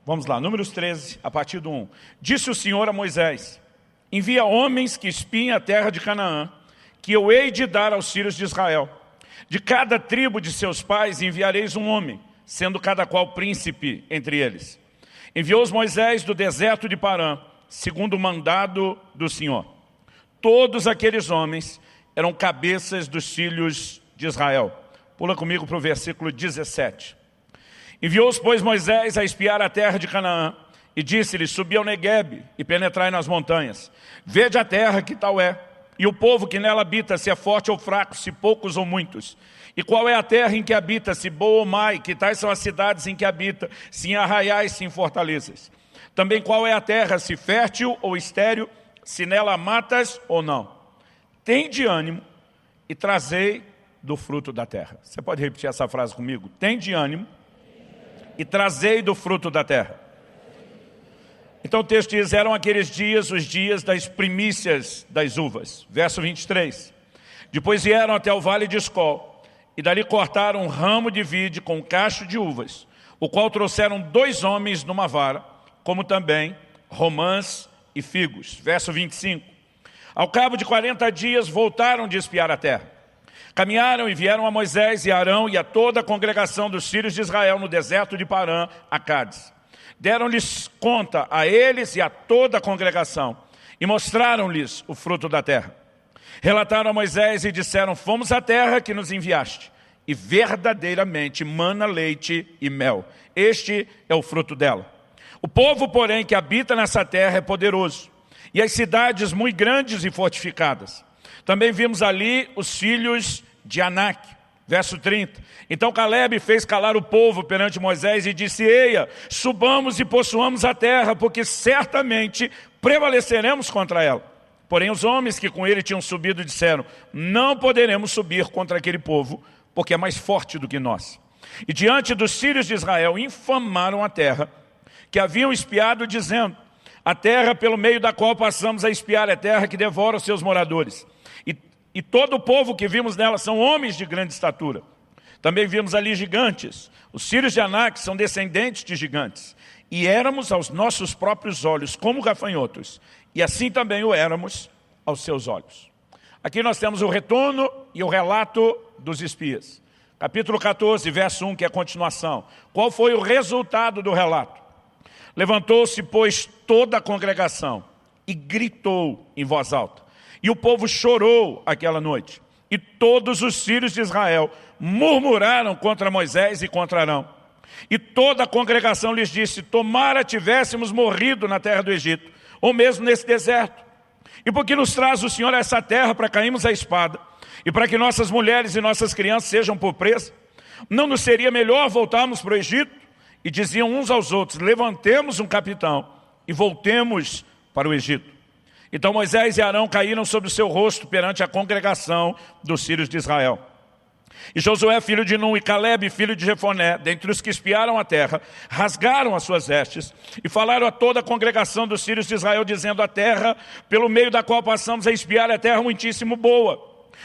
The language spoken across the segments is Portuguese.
Vamos lá, Números 13, a partir do 1. Disse o Senhor a Moisés: envia homens que espiem a terra de Canaã, que eu hei de dar aos filhos de Israel. De cada tribo de seus pais enviareis um homem, sendo cada qual príncipe entre eles. Enviou-os Moisés do deserto de Parã, segundo o mandado do Senhor. Todos aqueles homens eram cabeças dos filhos de Israel. Pula comigo para o versículo 17. Enviou-os, pois, Moisés a espiar a terra de Canaã, e disse-lhes: subi ao Neguebe e penetrai nas montanhas. Vede a terra que tal é, e o povo que nela habita, se é forte ou fraco, se poucos ou muitos. E qual é a terra em que habita, se boa ou má, e que tais são as cidades em que habita, se em arraiais, se em fortalezas. Também qual é a terra, se fértil ou estéril, se nela matas ou não. Tende ânimo e trazei do fruto da terra. Você pode repetir essa frase comigo? Tende ânimo e trazei do fruto da terra. Então o texto diz: eram aqueles dias os dias das primícias das uvas. Verso 23. Depois vieram até o vale de Escol, e dali cortaram um ramo de vide com um cacho de uvas, o qual trouxeram 2 homens numa vara, como também romãs e figos. Verso 25. Ao cabo de 40 dias voltaram de espiar a terra. Caminharam e vieram a Moisés e a Arão e a toda a congregação dos filhos de Israel no deserto de Parã, a Cádiz. Deram-lhes conta a eles e a toda a congregação, e mostraram-lhes o fruto da terra. Relataram a Moisés e disseram: fomos à terra que nos enviaste, e verdadeiramente mana leite e mel. Este é o fruto dela. O povo, porém, que habita nessa terra é poderoso, e as cidades muito grandes e fortificadas. Também vimos ali os filhos de Anak. Verso 30. Então Calebe fez calar o povo perante Moisés e disse: eia, subamos e possuamos a terra, porque certamente prevaleceremos contra ela. Porém os homens que com ele tinham subido disseram: não poderemos subir contra aquele povo, porque é mais forte do que nós. E diante dos filhos de Israel infamaram a terra que haviam espiado, dizendo: a terra pelo meio da qual passamos a espiar é terra que devora os seus moradores. E todo o povo que vimos nela são homens de grande estatura. Também vimos ali gigantes. Os filhos de Anak são descendentes de gigantes. E éramos aos nossos próprios olhos como gafanhotos. E assim também o éramos aos seus olhos. Aqui nós temos o retorno e o relato dos espias. Capítulo 14, verso 1, que é a continuação. Qual foi o resultado do relato? Levantou-se, pois, toda a congregação e gritou em voz alta. E o povo chorou aquela noite. E todos os filhos de Israel murmuraram contra Moisés e contra Arão. E toda a congregação lhes disse: tomara tivéssemos morrido na terra do Egito, ou mesmo nesse deserto. E porque nos traz o Senhor a essa terra para cairmos a espada, e para que nossas mulheres e nossas crianças sejam por presa, não nos seria melhor voltarmos para o Egito? E diziam uns aos outros: levantemos um capitão e voltemos para o Egito. Então Moisés e Arão caíram sobre o seu rosto perante a congregação dos filhos de Israel. E Josué, filho de Nun, e Calebe, filho de Jefoné, dentre os que espiaram a terra, rasgaram as suas vestes e falaram a toda a congregação dos filhos de Israel, dizendo: a terra pelo meio da qual passamos a espiar é terra muitíssimo boa.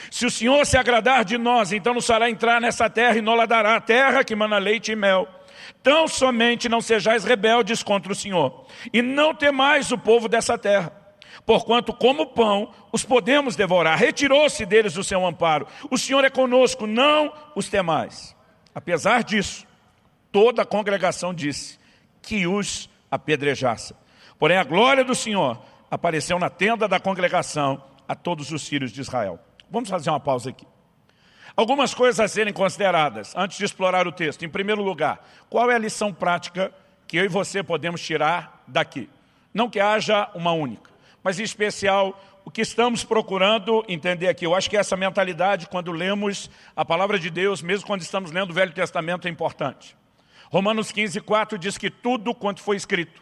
Se o Senhor se agradar de nós, então nos fará entrar nessa terra e nos dará a terra que mana leite e mel. Tão somente não sejais rebeldes contra o Senhor, e não temais o povo dessa terra. Porquanto como pão os podemos devorar. Retirou-se deles o seu amparo. O Senhor é conosco, não os temais. Apesar disso, toda a congregação disse que os apedrejasse. Porém a glória do Senhor apareceu na tenda da congregação a todos os filhos de Israel. Vamos fazer uma pausa aqui. Algumas coisas a serem consideradas antes de explorar o texto. Em primeiro lugar, qual é a lição prática que eu e você podemos tirar daqui? Não que haja uma única, mas em especial o que estamos procurando entender aqui. Eu acho que essa mentalidade, quando lemos a palavra de Deus, mesmo quando estamos lendo o Velho Testamento, é importante. Romanos 15, 4 diz que tudo quanto foi escrito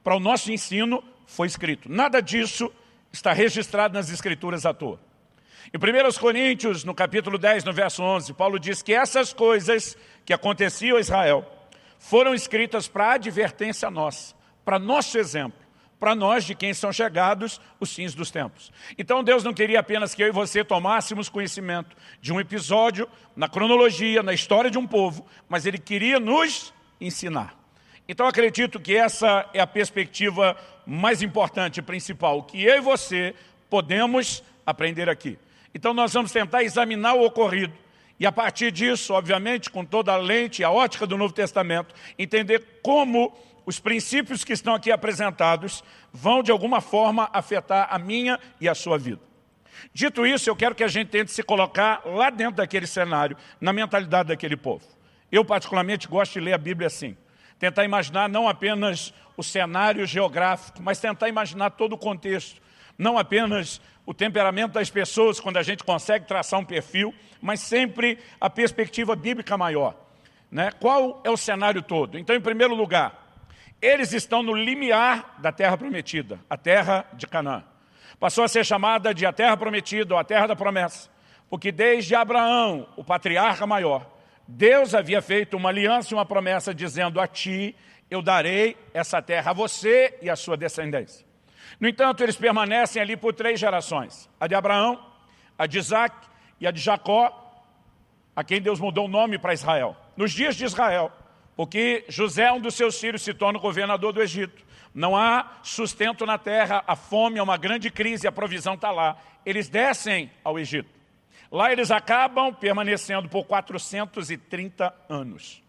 para o nosso ensino foi escrito. Nada disso está registrado nas Escrituras à toa. Em 1 Coríntios, no capítulo 10, no verso 11, Paulo diz que essas coisas que aconteciam a Israel foram escritas para advertência nossa, para nosso exemplo, para nós de quem são chegados os fins dos tempos. Então Deus não queria apenas que eu e você tomássemos conhecimento de um episódio, na cronologia, na história de um povo, mas Ele queria nos ensinar. Então acredito que essa é a perspectiva mais importante e principal, que eu e você podemos aprender aqui. Então nós vamos tentar examinar o ocorrido e a partir disso, obviamente, com toda a lente e a ótica do Novo Testamento, entender como os princípios que estão aqui apresentados vão de alguma forma afetar a minha e a sua vida. Dito isso, eu quero que a gente tente se colocar lá dentro daquele cenário, na mentalidade daquele povo. Eu particularmente gosto de ler a Bíblia assim. Tentar imaginar não apenas o cenário geográfico, mas tentar imaginar todo o contexto. Não apenas o temperamento das pessoas, quando a gente consegue traçar um perfil, mas sempre a perspectiva bíblica maior. Né? Qual é o cenário todo? Então, em primeiro lugar, eles estão no limiar da terra prometida, a terra de Canaã. Passou a ser chamada de a terra prometida ou a terra da promessa, porque desde Abraão, o patriarca maior, Deus havia feito uma aliança e uma promessa dizendo: a ti eu darei essa terra, a você e a sua descendência. No entanto, eles permanecem ali por 3 gerações. A de Abraão, a de Isaac e a de Jacó, a quem Deus mudou o nome para Israel. Nos dias de Israel, porque José, um dos seus filhos, se torna o governador do Egito. Não há sustento na terra, a fome é uma grande crise, a provisão está lá. Eles descem ao Egito. Lá eles acabam permanecendo por 430 anos.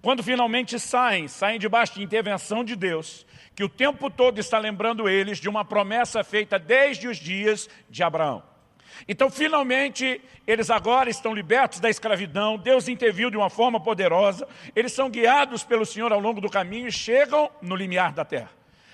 Quando finalmente saem debaixo de intervenção de Deus, que o tempo todo está lembrando eles de uma promessa feita desde os dias de Abraão. Então, finalmente, eles agora estão libertos da escravidão, Deus interviu de uma forma poderosa, eles são guiados pelo Senhor ao longo do caminho e chegam no limiar da terra.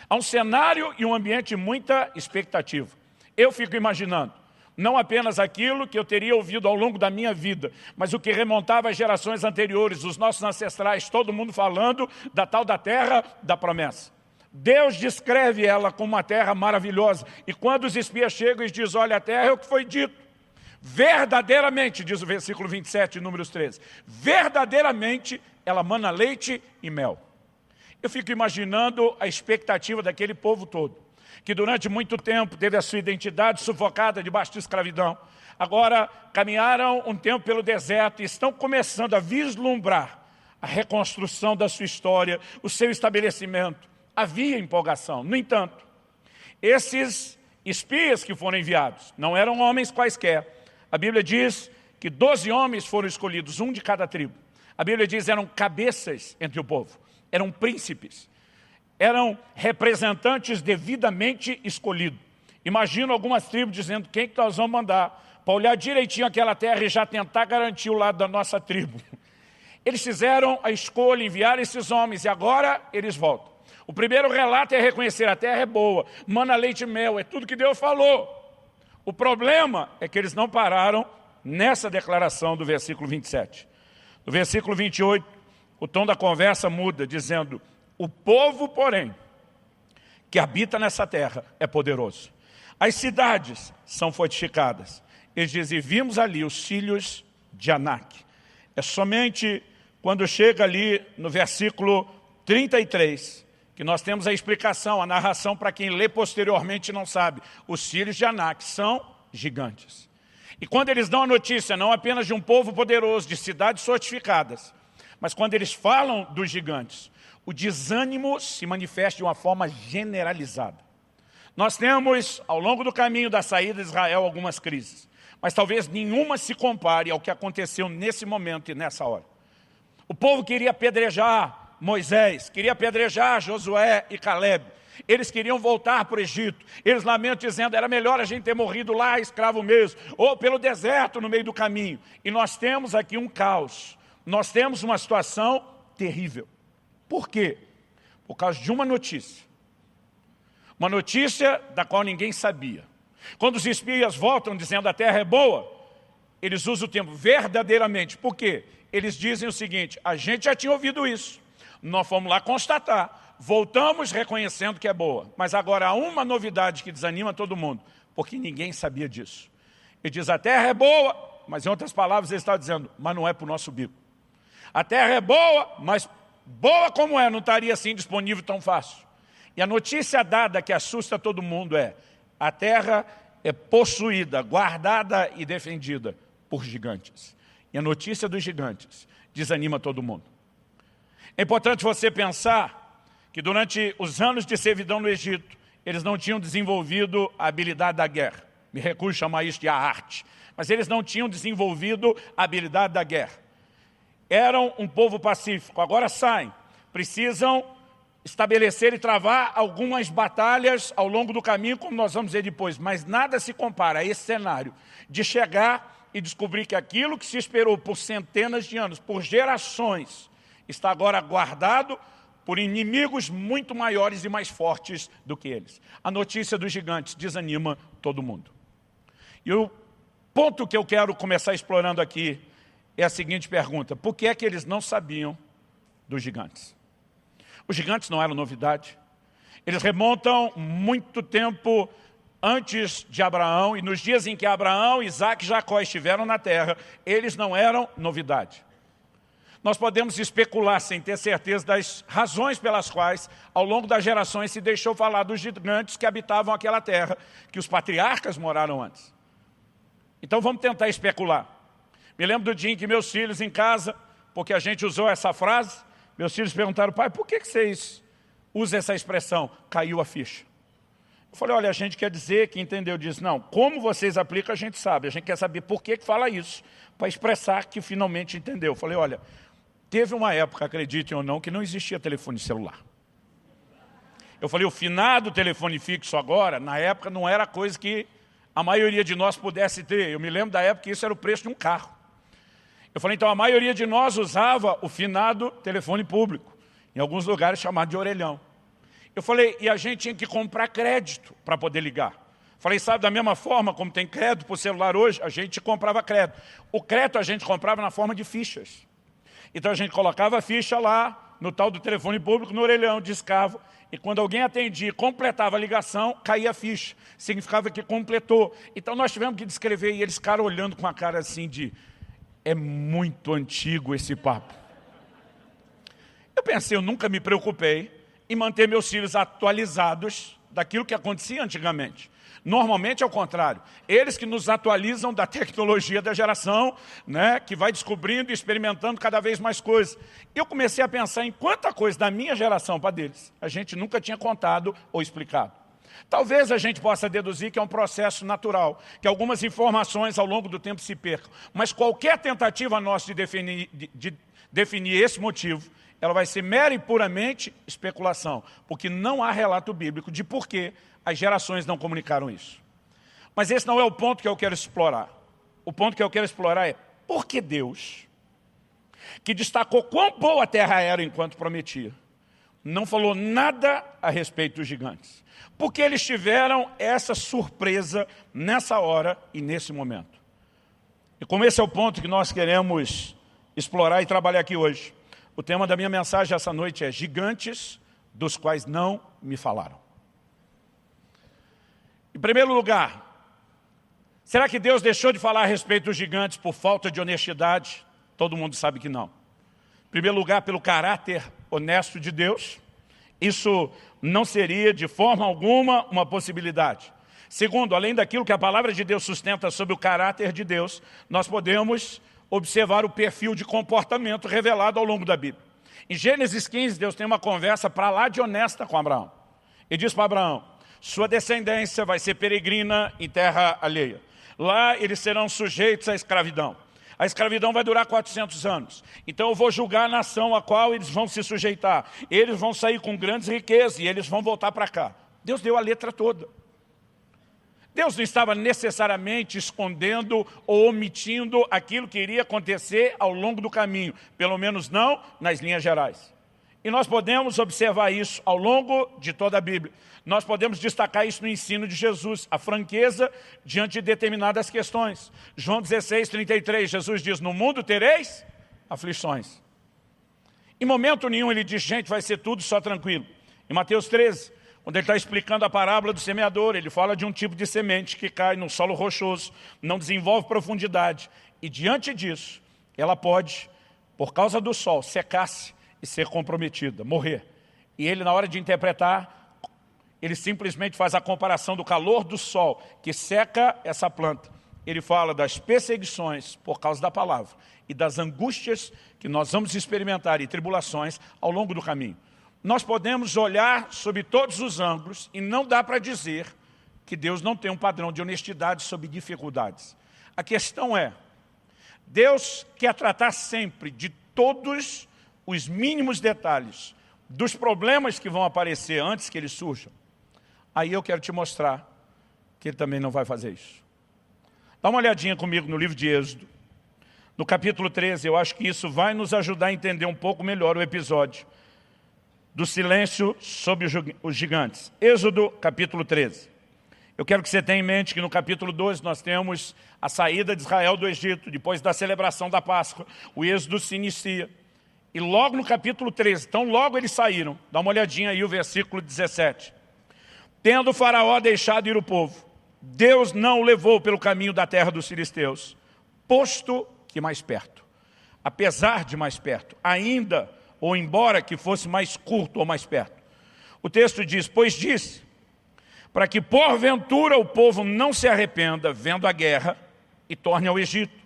Há um cenário e um ambiente de muita expectativa. Eu fico imaginando, não apenas aquilo que eu teria ouvido ao longo da minha vida, mas o que remontava às gerações anteriores, os nossos ancestrais, todo mundo falando da tal da terra da promessa. Deus descreve ela como uma terra maravilhosa. E quando os espias chegam e dizem: olha, a terra é o que foi dito. Verdadeiramente, diz o versículo 27, números 13, verdadeiramente ela mana leite e mel. Eu fico imaginando a expectativa daquele povo todo, que durante muito tempo teve a sua identidade sufocada debaixo de escravidão. Agora caminharam um tempo pelo deserto e estão começando a vislumbrar a reconstrução da sua história, o seu estabelecimento. Havia empolgação. No entanto, esses espias que foram enviados não eram homens quaisquer. A Bíblia diz que 12 homens foram escolhidos, um de cada tribo. A Bíblia diz que eram cabeças entre o povo, eram príncipes, eram representantes devidamente escolhidos. Imagino algumas tribos dizendo: quem que nós vamos mandar para olhar direitinho aquela terra e já tentar garantir o lado da nossa tribo. Eles fizeram a escolha, enviaram esses homens e agora eles voltam. O primeiro relato é reconhecer: a terra é boa, mana leite e mel, é tudo que Deus falou. O problema é que eles não pararam nessa declaração do versículo 27. No versículo 28, o tom da conversa muda, dizendo: o povo, porém, que habita nessa terra é poderoso. As cidades são fortificadas. Eles dizem: vimos ali os filhos de Anak. É somente quando chega ali no versículo 33... que nós temos a explicação, a narração para quem lê posteriormente não sabe. Os filhos de Anak são gigantes. E quando eles dão a notícia, não apenas de um povo poderoso, de cidades fortificadas, mas quando eles falam dos gigantes, o desânimo se manifesta de uma forma generalizada. Nós temos, ao longo do caminho da saída de Israel, algumas crises, mas talvez nenhuma se compare ao que aconteceu nesse momento e nessa hora. O povo queria apedrejar Moisés, queria apedrejar Josué e Caleb. Eles queriam voltar para o Egito. Eles lamentam dizendo: era melhor a gente ter morrido lá, escravo mesmo, ou pelo deserto no meio do caminho. E nós temos aqui um caos. Nós temos uma situação terrível. Por quê? Por causa de uma notícia. Uma notícia da qual ninguém sabia. Quando os espias voltam dizendo: a terra é boa, eles usam o termo verdadeiramente. Por quê? Eles dizem o seguinte: a gente já tinha ouvido isso. Nós fomos lá constatar, voltamos reconhecendo que é boa. Mas agora há uma novidade que desanima todo mundo, porque ninguém sabia disso. Ele diz: a terra é boa, mas em outras palavras ele está dizendo: mas não é para o nosso bico. A terra é boa, mas boa como é, não estaria assim disponível tão fácil. E a notícia dada que assusta todo mundo é: a terra é possuída, guardada e defendida por gigantes. E a notícia dos gigantes desanima todo mundo. É importante você pensar que durante os anos de servidão no Egito, eles não tinham desenvolvido a habilidade da guerra. Me recuso a chamar isso de arte. Mas eles não tinham desenvolvido a habilidade da guerra. Eram um povo pacífico, agora saem. Precisam estabelecer e travar algumas batalhas ao longo do caminho, como nós vamos ver depois. Mas nada se compara a esse cenário de chegar e descobrir que aquilo que se esperou por centenas de anos, por gerações, está agora guardado por inimigos muito maiores e mais fortes do que eles. A notícia dos gigantes desanima todo mundo. E o ponto que eu quero começar explorando aqui é a seguinte pergunta: por que é que eles não sabiam dos gigantes? Os gigantes não eram novidade. Eles remontam muito tempo antes de Abraão, e nos dias em que Abraão, Isaac e Jacó estiveram na terra, eles não eram novidade. Nós podemos especular sem ter certeza das razões pelas quais, ao longo das gerações, se deixou falar dos gigantes que habitavam aquela terra, que os patriarcas moraram antes. Então vamos tentar especular. Me lembro do dia em que meus filhos em casa, porque a gente usou essa frase, meus filhos perguntaram: pai, por que vocês usam essa expressão, caiu a ficha? Eu falei: olha, a gente quer dizer que entendeu. Disse: não, como vocês aplicam a gente sabe, a gente quer saber por que fala isso, para expressar que finalmente entendeu. Eu falei: olha, teve uma época, acreditem ou não, que não existia telefone celular. Eu falei: o finado telefone fixo agora, na época não era coisa que a maioria de nós pudesse ter. Eu me lembro da época que isso era o preço de um carro. Eu falei: então a maioria de nós usava o finado telefone público, em alguns lugares chamado de orelhão. Eu falei: e a gente tinha que comprar crédito para poder ligar. Falei: sabe, da mesma forma como tem crédito para o celular hoje, a gente comprava crédito. O crédito a gente comprava na forma de fichas. Então a gente colocava a ficha lá, no tal do telefone público, no orelhão, discava, e quando alguém atendia e completava a ligação, caía a ficha. Significava que completou. Então nós tivemos que descrever, e eles ficaram olhando com a cara assim de: é muito antigo esse papo. Eu pensei, eu nunca me preocupei em manter meus filhos atualizados daquilo que acontecia antigamente. Normalmente é o contrário. Eles que nos atualizam da tecnologia da geração, né, que vai descobrindo e experimentando cada vez mais coisas. Eu comecei a pensar em quanta coisa da minha geração para deles a gente nunca tinha contado ou explicado. Talvez a gente possa deduzir que é um processo natural, que algumas informações ao longo do tempo se percam. Mas qualquer tentativa nossa de definir esse motivo, ela vai ser mera e puramente especulação, porque não há relato bíblico de por que as gerações não comunicaram isso. Mas esse não é o ponto que eu quero explorar. O ponto que eu quero explorar é: por que Deus, que destacou quão boa a terra era enquanto prometia, não falou nada a respeito dos gigantes? Porque eles tiveram essa surpresa nessa hora e nesse momento. E como esse é o ponto que nós queremos explorar e trabalhar aqui hoje, o tema da minha mensagem essa noite é: gigantes dos quais não me falaram. Em primeiro lugar, será que Deus deixou de falar a respeito dos gigantes por falta de honestidade? Todo mundo sabe que não. Em primeiro lugar, pelo caráter honesto de Deus. Isso não seria de forma alguma uma possibilidade. Segundo, além daquilo que a palavra de Deus sustenta sobre o caráter de Deus, nós podemos observar o perfil de comportamento revelado ao longo da Bíblia. Em Gênesis 15, Deus tem uma conversa para lá de honesta com Abraão. Ele diz para Abraão: sua descendência vai ser peregrina em terra alheia. Lá eles serão sujeitos à escravidão. A escravidão vai durar 400 anos. Então eu vou julgar a nação a qual eles vão se sujeitar. Eles vão sair com grandes riquezas e eles vão voltar para cá. Deus deu a letra toda. Deus não estava necessariamente escondendo ou omitindo aquilo que iria acontecer ao longo do caminho. Pelo menos não nas linhas gerais. E nós podemos observar isso ao longo de toda a Bíblia. Nós podemos destacar isso no ensino de Jesus, a franqueza diante de determinadas questões. João 16, 33, Jesus diz: no mundo tereis aflições. Em momento nenhum ele diz: gente, vai ser tudo só tranquilo. Em Mateus 13, quando ele está explicando a parábola do semeador, ele fala de um tipo de semente que cai no solo rochoso, não desenvolve profundidade. E diante disso, ela pode, por causa do sol, secar-se e ser comprometida, morrer. E ele, na hora de interpretar, ele simplesmente faz a comparação do calor do sol que seca essa planta. Ele fala das perseguições por causa da palavra e das angústias que nós vamos experimentar e tribulações ao longo do caminho. nós podemos olhar sobre todos os ângulos e não dá para dizer que Deus não tem um padrão de honestidade sobre dificuldades. A questão é, Deus quer tratar sempre de todos os mínimos detalhes dos problemas que vão aparecer antes que eles surjam. Aí eu quero te mostrar que Ele também não vai fazer isso. Dá uma olhadinha comigo no livro de Êxodo. No capítulo 13, eu acho que isso vai nos ajudar a entender um pouco melhor o episódio do silêncio sobre os gigantes. Êxodo, capítulo 13. Eu quero que você tenha em mente que no capítulo 12 nós temos a saída de Israel do Egito, depois da celebração da Páscoa, o Êxodo se inicia. E logo no capítulo 13, então logo eles saíram, dá uma olhadinha aí o versículo 17. Tendo o faraó deixado ir o povo, Deus não o levou pelo caminho da terra dos filisteus, posto que mais perto, apesar de mais perto, ainda ou embora que fosse mais curto ou mais perto. O texto diz, pois disse, para que porventura o povo não se arrependa vendo a guerra e torne ao Egito.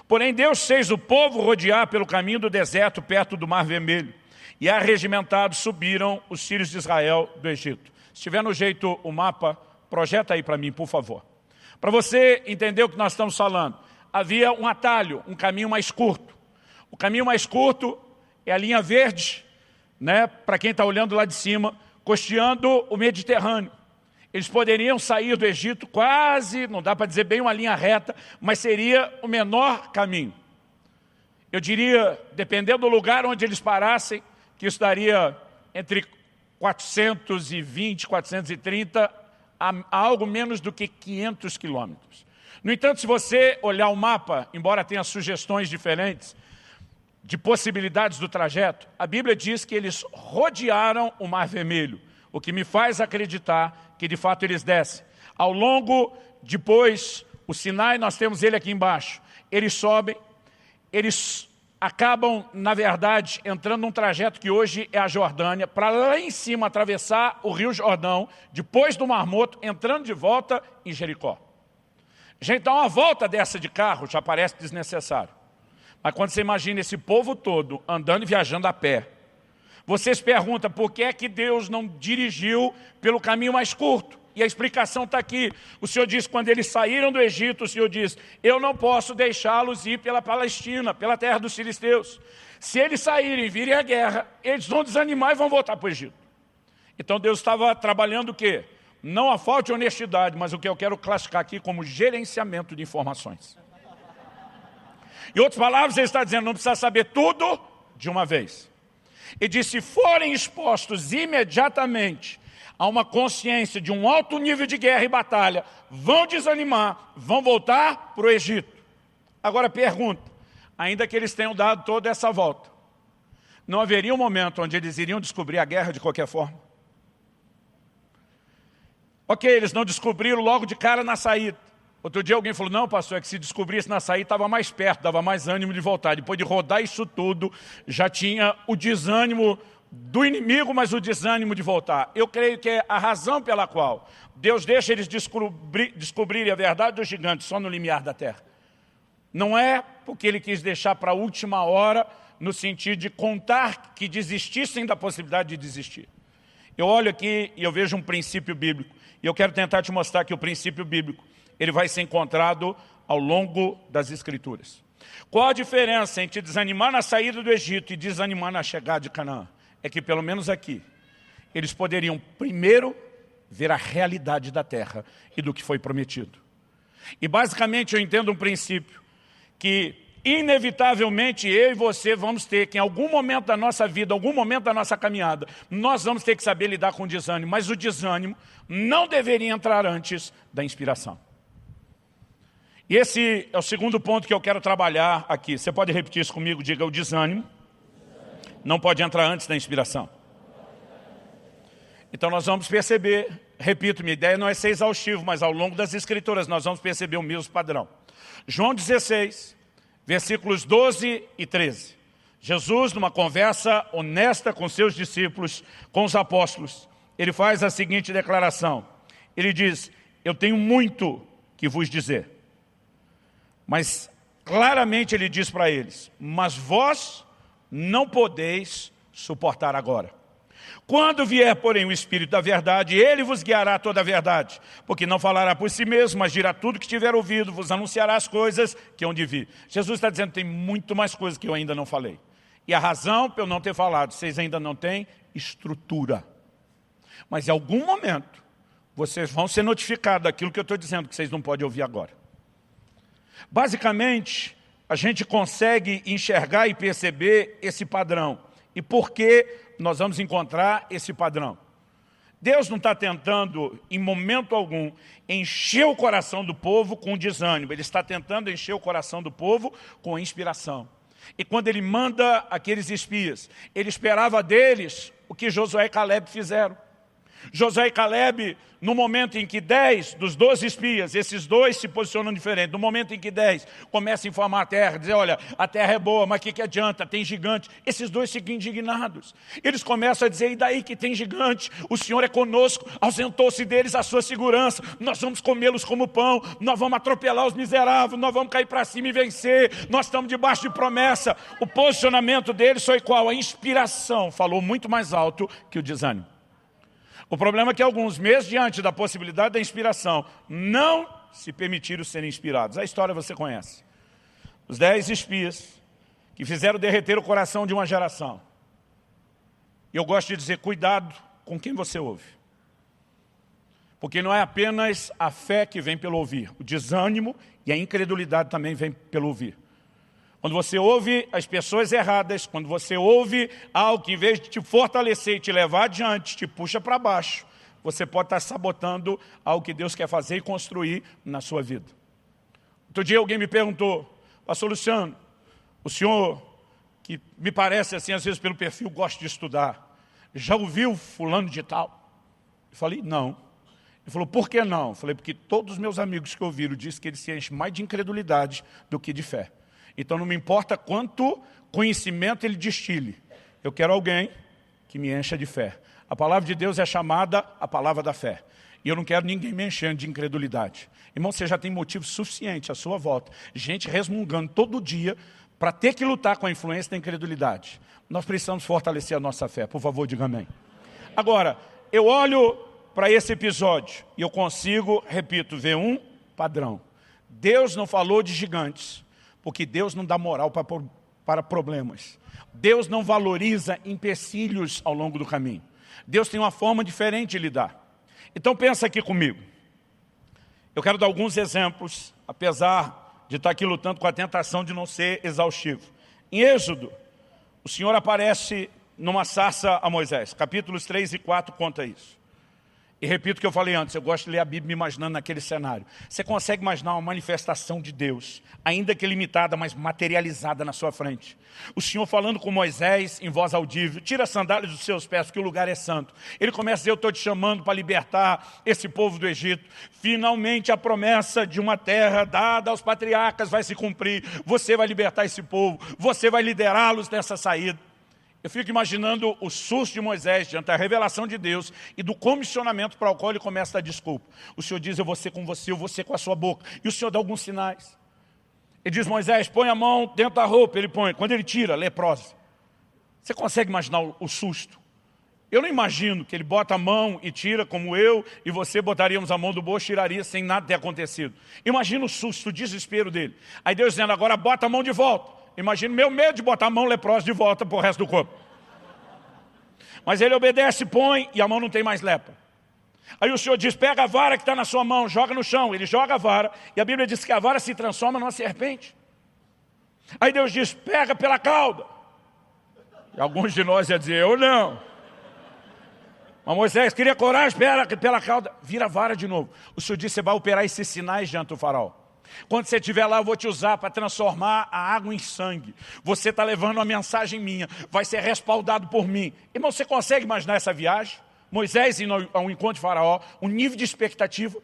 Porém Deus fez o povo rodear pelo caminho do deserto perto do Mar Vermelho, e arregimentados subiram os filhos de Israel do Egito. Se tiver no jeito o mapa, projeta aí para mim, por favor. Para você entender o que nós estamos falando, havia um atalho, um caminho mais curto. O caminho mais curto é a linha verde, né, para quem está olhando lá de cima, costeando o Mediterrâneo. Eles poderiam sair do Egito quase, não dá para dizer bem uma linha reta, mas seria o menor caminho. Eu diria, dependendo do lugar onde eles parassem, que isso daria entre 420, 430, a algo menos do que 500 quilômetros. No entanto, se você olhar o mapa, embora tenha sugestões diferentes de possibilidades do trajeto, a Bíblia diz que eles rodearam o Mar Vermelho, o que me faz acreditar que de fato eles descem. Ao longo, depois, o Sinai, nós temos ele aqui embaixo, eles sobem, eles acabam, na verdade, entrando num trajeto que hoje é a Jordânia, para lá em cima atravessar o Rio Jordão, depois do Mar Morto, entrando de volta em Jericó. Gente, dar uma volta dessa de carro já parece desnecessário. Mas quando você imagina esse povo todo andando e viajando a pé, você se pergunta por que é que Deus não dirigiu pelo caminho mais curto? E a explicação está aqui. O Senhor diz, quando eles saíram do Egito, o Senhor diz, eu não posso deixá-los ir pela Palestina, pela terra dos filisteus. Se eles saírem e virem a guerra, eles vão desanimar e vão voltar para o Egito. Então Deus estava trabalhando o quê? Não a falta de honestidade, mas o que eu quero classificar aqui como gerenciamento de informações. Em outras palavras, ele está dizendo, não precisa saber tudo de uma vez. E diz, se forem expostos imediatamente a uma consciência de um alto nível de guerra e batalha, vão desanimar, vão voltar para o Egito. Agora pergunta, ainda que eles tenham dado toda essa volta, não haveria um momento onde eles iriam descobrir a guerra de qualquer forma? Ok, eles não descobriram logo de cara na saída. Outro dia alguém falou, não pastor, é que se descobrisse na saída estava mais perto, dava mais ânimo de voltar. Depois de rodar isso tudo, já tinha o desânimo do inimigo, mas o desânimo de voltar. Eu creio que é a razão pela qual Deus deixa eles descobrirem a verdade dos gigantes só no limiar da terra. Não é porque Ele quis deixar para a última hora, no sentido de contar que desistissem da possibilidade de desistir. Eu olho aqui e eu vejo um princípio bíblico. E eu quero tentar te mostrar que o princípio bíblico ele vai ser encontrado ao longo das Escrituras. Qual a diferença entre desanimar na saída do Egito e desanimar na chegada de Canaã? É que, pelo menos aqui, eles poderiam primeiro ver a realidade da terra e do que foi prometido. E, basicamente, eu entendo um princípio que, inevitavelmente, eu e você vamos ter que, em algum momento da nossa vida, algum momento da nossa caminhada, nós vamos ter que saber lidar com o desânimo. Mas o desânimo não deveria entrar antes da inspiração. E esse é o segundo ponto que eu quero trabalhar aqui. Você pode repetir isso comigo? Diga, o desânimo não pode entrar antes da inspiração. Então nós vamos perceber, repito, minha ideia não é ser exaustivo, mas ao longo das Escrituras nós vamos perceber o mesmo padrão. João 16, versículos 12 e 13. Jesus, numa conversa honesta com seus discípulos, com os apóstolos, ele faz a seguinte declaração. Ele diz, eu tenho muito que vos dizer. Mas claramente ele diz para eles, mas vós não podeis suportar agora. Quando vier, porém, o Espírito da verdade, ele vos guiará a toda a verdade, porque não falará por si mesmo, mas dirá tudo que tiver ouvido, vos anunciará as coisas que hão de vir. Jesus está dizendo que tem muito mais coisas que eu ainda não falei. E a razão para eu não ter falado, vocês ainda não têm estrutura. Mas em algum momento, vocês vão ser notificados daquilo que eu estou dizendo, que vocês não podem ouvir agora. Basicamente, a gente consegue enxergar e perceber esse padrão. E por que nós vamos encontrar esse padrão? Deus não está tentando, em momento algum, encher o coração do povo com desânimo. Ele está tentando encher o coração do povo com inspiração. E quando ele manda aqueles espias, ele esperava deles o que Josué e Caleb fizeram. Josué e Caleb, no momento em que 10 dos 12 espias, esses dois se posicionam diferente, no momento em que 10 começam a informar a terra, dizer, olha, a terra é boa, mas o que adianta? Tem gigante. Esses dois ficam indignados. Eles começam a dizer, e daí que tem gigante? O Senhor é conosco, ausentou-se deles a sua segurança, nós vamos comê-los como pão, nós vamos atropelar os miseráveis, nós vamos cair para cima e vencer, nós estamos debaixo de promessa. O posicionamento deles foi qual? A inspiração falou muito mais alto que o desânimo. O problema é que alguns, mesmo diante da possibilidade da inspiração, não se permitiram serem inspirados. A história você conhece. Os 10 espias que fizeram derreter o coração de uma geração. E eu gosto de dizer, cuidado com quem você ouve. Porque não é apenas a fé que vem pelo ouvir. O desânimo e a incredulidade também vem pelo ouvir. Quando você ouve as pessoas erradas, quando você ouve algo que em vez de te fortalecer e te levar adiante, te puxa para baixo, você pode estar sabotando algo que Deus quer fazer e construir na sua vida. Outro dia alguém me perguntou, pastor Luciano, o senhor, que me parece assim, às vezes pelo perfil, gosta de estudar, já ouviu fulano de tal? Eu falei, não. Ele falou, por que não? Eu falei, porque todos os meus amigos que ouviram dizem que ele se enche mais de incredulidade do que de fé. Então não me importa quanto conhecimento ele destile. Eu quero alguém que me encha de fé. A palavra de Deus é chamada a palavra da fé. E eu não quero ninguém me enchendo de incredulidade. Irmão, você já tem motivo suficiente à sua volta. Gente resmungando todo dia para ter que lutar com a influência da incredulidade. Nós precisamos fortalecer a nossa fé. Por favor, diga amém. Agora, eu olho para esse episódio e eu consigo, repito, ver um padrão. Deus não falou de gigantes. Porque Deus não dá moral para problemas. Deus não valoriza empecilhos ao longo do caminho. Deus tem uma forma diferente de lidar. Então pensa aqui comigo. Eu quero dar alguns exemplos, apesar de estar aqui lutando com a tentação de não ser exaustivo. Em Êxodo, o Senhor aparece numa sarça a Moisés. Capítulos 3 e 4 conta isso. E repito o que eu falei antes, eu gosto de ler a Bíblia me imaginando naquele cenário. Você consegue imaginar uma manifestação de Deus, ainda que limitada, mas materializada na sua frente. O Senhor falando com Moisés em voz audível, tira as sandálias dos seus pés, porque o lugar é santo. Ele começa a dizer, eu estou te chamando para libertar esse povo do Egito. Finalmente a promessa de uma terra dada aos patriarcas vai se cumprir. Você vai libertar esse povo, você vai liderá-los nessa saída. Eu fico imaginando o susto de Moisés diante da revelação de Deus e do comissionamento para o qual ele começa a dar desculpa. O Senhor diz, eu vou ser com você, eu vou ser com a sua boca. E o Senhor dá alguns sinais. Ele diz, Moisés, põe a mão dentro da roupa. Ele põe, quando ele tira, leprosa. Você consegue imaginar o susto? Eu não imagino que ele bota a mão e tira, como eu e você botaríamos a mão do bolso e tiraria sem nada ter acontecido. Imagina o susto, o desespero dele. Aí Deus dizendo, agora bota a mão de volta. Imagina o meu medo de botar a mão leprosa de volta para o resto do corpo. Mas ele obedece, põe, e a mão não tem mais lepra. Aí o Senhor diz, pega a vara que está na sua mão, joga no chão. Ele joga a vara, e a Bíblia diz que a vara se transforma numa serpente. Aí Deus diz, pega pela cauda. E alguns de nós iam dizer, eu não. Mas Moisés queria coragem, pela cauda, vira a vara de novo. O Senhor disse, você vai operar esses sinais diante do faraó. Quando você estiver lá, eu vou te usar para transformar a água em sangue. Você está levando uma mensagem minha, vai ser respaldado por mim. Irmão, você consegue imaginar essa viagem? Moisés indo ao encontro de faraó, um nível de expectativa.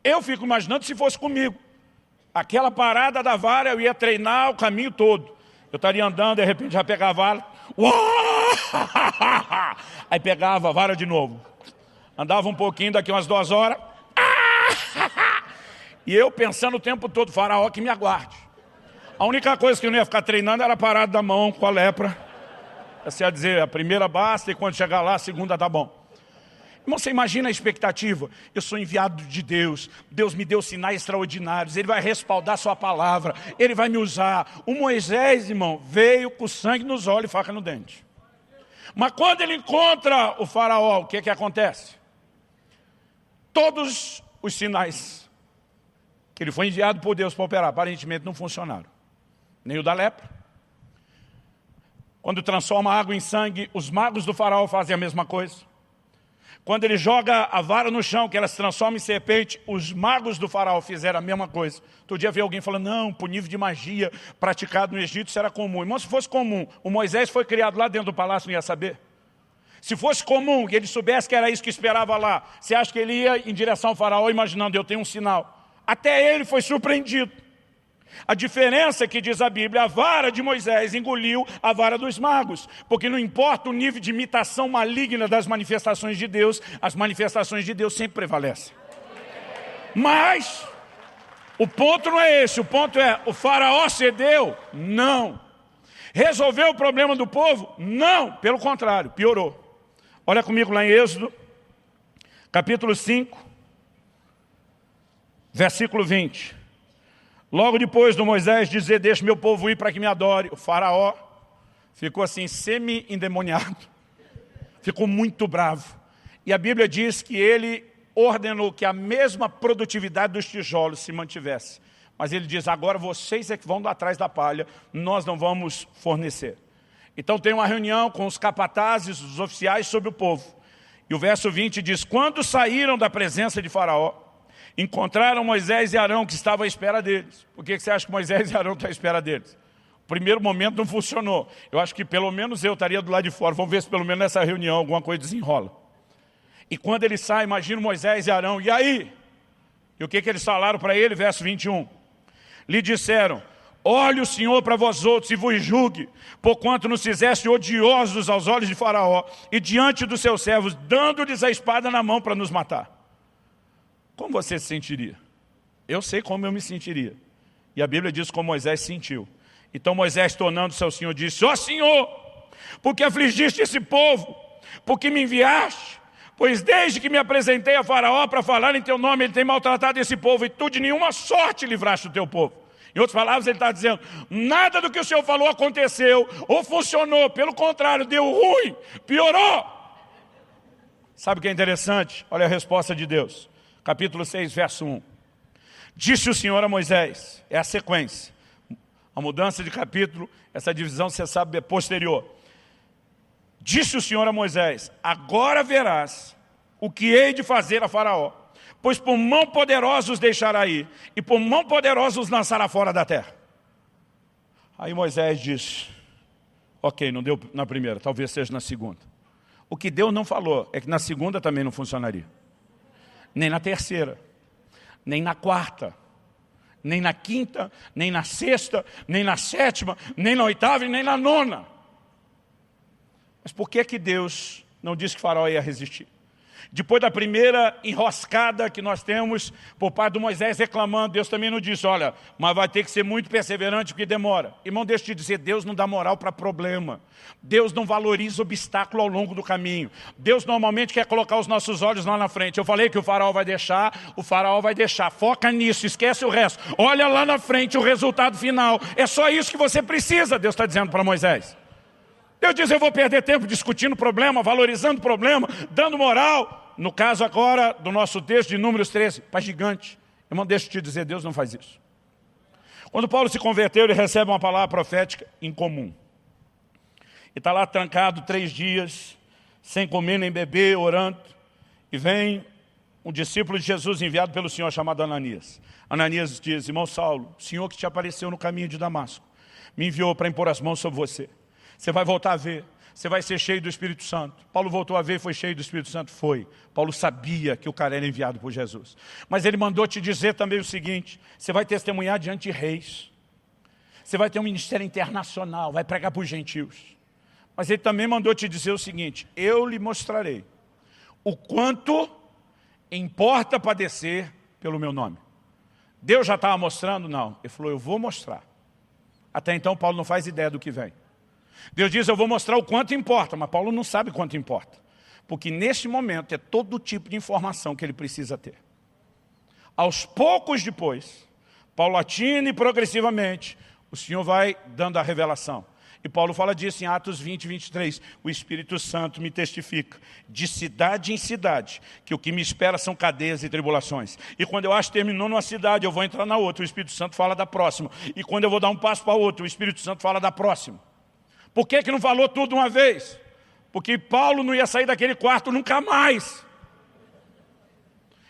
Eu fico imaginando se fosse comigo. Aquela parada da vara, eu ia treinar o caminho todo. Eu estaria andando, de repente já pegava a vara. Aí pegava a vara de novo. Andava um pouquinho, daqui umas 2 horas. E eu pensando o tempo todo, faraó que me aguarde. A única coisa que eu não ia ficar treinando era a parada da mão com a lepra. Você ia dizer, a primeira basta e quando chegar lá, a segunda tá bom. Irmão, você imagina a expectativa? Eu sou enviado de Deus, Deus me deu sinais extraordinários, Ele vai respaldar sua palavra, Ele vai me usar. O Moisés, irmão, veio com sangue nos olhos e faca no dente. Mas quando ele encontra o faraó, o que que acontece? Todos os sinais que ele foi enviado por Deus para operar, aparentemente não funcionaram. Nem o da lepra. Quando transforma a água em sangue, os magos do faraó fazem a mesma coisa. Quando ele joga a vara no chão, que ela se transforma em serpente, os magos do faraó fizeram a mesma coisa. Todo dia veio alguém falando, não, por nível de magia praticado no Egito, isso era comum. Irmão, se fosse comum, o Moisés foi criado lá dentro do palácio, não ia saber. Se fosse comum e ele soubesse que era isso que esperava lá, você acha que ele ia em direção ao faraó imaginando, eu tenho um sinal? Até ele foi surpreendido. A diferença é que, diz a Bíblia, a vara de Moisés engoliu a vara dos magos. Porque não importa o nível de imitação maligna das manifestações de Deus, as manifestações de Deus sempre prevalecem. Mas o ponto não é esse, o ponto é, o faraó cedeu? Não. Resolveu o problema do povo? Não, pelo contrário, piorou. Olha comigo lá em Êxodo, capítulo 5, versículo 20. Logo depois do Moisés dizer, deixa meu povo ir para que me adore, o faraó ficou assim semi-endemoniado, ficou muito bravo. E a Bíblia diz que ele ordenou que a mesma produtividade dos tijolos se mantivesse. Mas ele diz, agora vocês é que vão atrás da palha, nós não vamos fornecer. Então tem uma reunião com os capatazes, os oficiais sobre o povo. E o verso 20 diz, quando saíram da presença de Faraó, encontraram Moisés e Arão que estavam à espera deles. Por que você acha que Moisés e Arão estão à espera deles? O primeiro momento não funcionou. Eu acho que pelo menos eu estaria do lado de fora. Vamos ver se pelo menos nessa reunião alguma coisa desenrola. E quando ele sai, imagina Moisés e Arão. E aí? E o que eles falaram para ele? Verso 21. Lhe disseram, olhe o Senhor para vós outros e vos julgue, porquanto nos fizeste odiosos aos olhos de Faraó e diante dos seus servos, dando-lhes a espada na mão para nos matar. Como você se sentiria? Eu sei como eu me sentiria. E a Bíblia diz como Moisés sentiu. Então Moisés, tornando-se ao Senhor, disse, ó Senhor, porque afligiste esse povo, porque me enviaste, pois desde que me apresentei a Faraó para falar em teu nome, ele tem maltratado esse povo, e tu de nenhuma sorte livraste o teu povo. Em outras palavras, ele está dizendo, nada do que o Senhor falou aconteceu, ou funcionou, pelo contrário, deu ruim, piorou. Sabe o que é interessante? Olha a resposta de Deus. Capítulo 6, verso 1. Disse o Senhor a Moisés, é a sequência. A mudança de capítulo, essa divisão, você sabe, é posterior. Disse o Senhor a Moisés, agora verás o que hei de fazer a Faraó, pois por mão poderosa os deixará ir, e por mão poderosa os lançará fora da terra. Aí Moisés disse, ok, não deu na primeira, talvez seja na segunda. O que Deus não falou é que na segunda também não funcionaria. Nem na terceira, nem na quarta, nem na quinta, nem na sexta, nem na sétima, nem na oitava e nem na nona. Mas por que Deus não disse que Faraó ia resistir? Depois da primeira enroscada que nós temos por parte do Moisés reclamando, Deus também não disse, olha, mas vai ter que ser muito perseverante porque demora. Irmão, deixa eu te dizer, Deus não dá moral para problema. Deus não valoriza obstáculo ao longo do caminho. Deus normalmente quer colocar os nossos olhos lá na frente. Eu falei que o faraó vai deixar, foca nisso, esquece o resto. Olha lá na frente o resultado final. É só isso que você precisa, Deus está dizendo para Moisés. Deus diz, eu vou perder tempo discutindo problema, valorizando problema, dando moral. No caso agora do nosso texto de Números 13, para gigante. Irmão, deixa eu te dizer, Deus não faz isso. Quando Paulo se converteu, ele recebe uma palavra profética incomum. E está lá trancado 3 dias, sem comer nem beber, orando. E vem um discípulo de Jesus enviado pelo Senhor chamado Ananias. Ananias diz, irmão Saulo, o Senhor que te apareceu no caminho de Damasco, me enviou para impor as mãos sobre você. Você vai voltar a ver, você vai ser cheio do Espírito Santo. Paulo voltou a ver, foi cheio do Espírito Santo? Foi. Paulo sabia que o cara era enviado por Jesus. Mas ele mandou te dizer também o seguinte, você vai testemunhar diante de reis. Você vai ter um ministério internacional, vai pregar para os gentios. Mas ele também mandou te dizer o seguinte, eu lhe mostrarei o quanto importa padecer pelo meu nome. Deus já estava mostrando? Não. Ele falou, eu vou mostrar. Até então Paulo não faz ideia do que vem. Deus diz, eu vou mostrar o quanto importa, mas Paulo não sabe quanto importa. Porque nesse momento é todo tipo de informação que ele precisa ter. Aos poucos depois, paulatina e progressivamente, o Senhor vai dando a revelação. E Paulo fala disso em Atos 20, 23. O Espírito Santo me testifica, de cidade em cidade, que o que me espera são cadeias e tribulações. E quando eu acho que terminou numa cidade, eu vou entrar na outra, o Espírito Santo fala da próxima. E quando eu vou dar um passo para outra, o Espírito Santo fala da próxima. Por que não falou tudo de uma vez? Porque Paulo não ia sair daquele quarto nunca mais.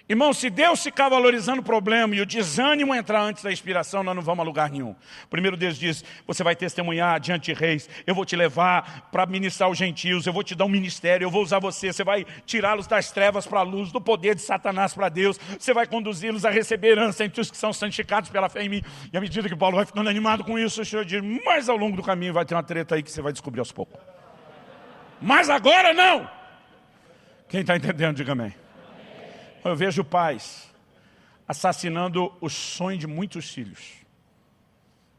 Irmão, se Deus ficar valorizando o problema e o desânimo entrar antes da inspiração, nós não vamos a lugar nenhum. Primeiro Deus diz, você vai testemunhar diante de reis, eu vou te levar para ministrar os gentios, eu vou te dar um ministério, eu vou usar você, você vai tirá-los das trevas para a luz, do poder de Satanás para Deus, você vai conduzi-los a receber herança entre os que são santificados pela fé em mim. E à medida que Paulo vai ficando animado com isso, o Senhor diz, mas ao longo do caminho vai ter uma treta aí que você vai descobrir aos poucos. Mas agora não! Quem está entendendo, diga amém. Eu vejo pais assassinando o sonho de muitos filhos,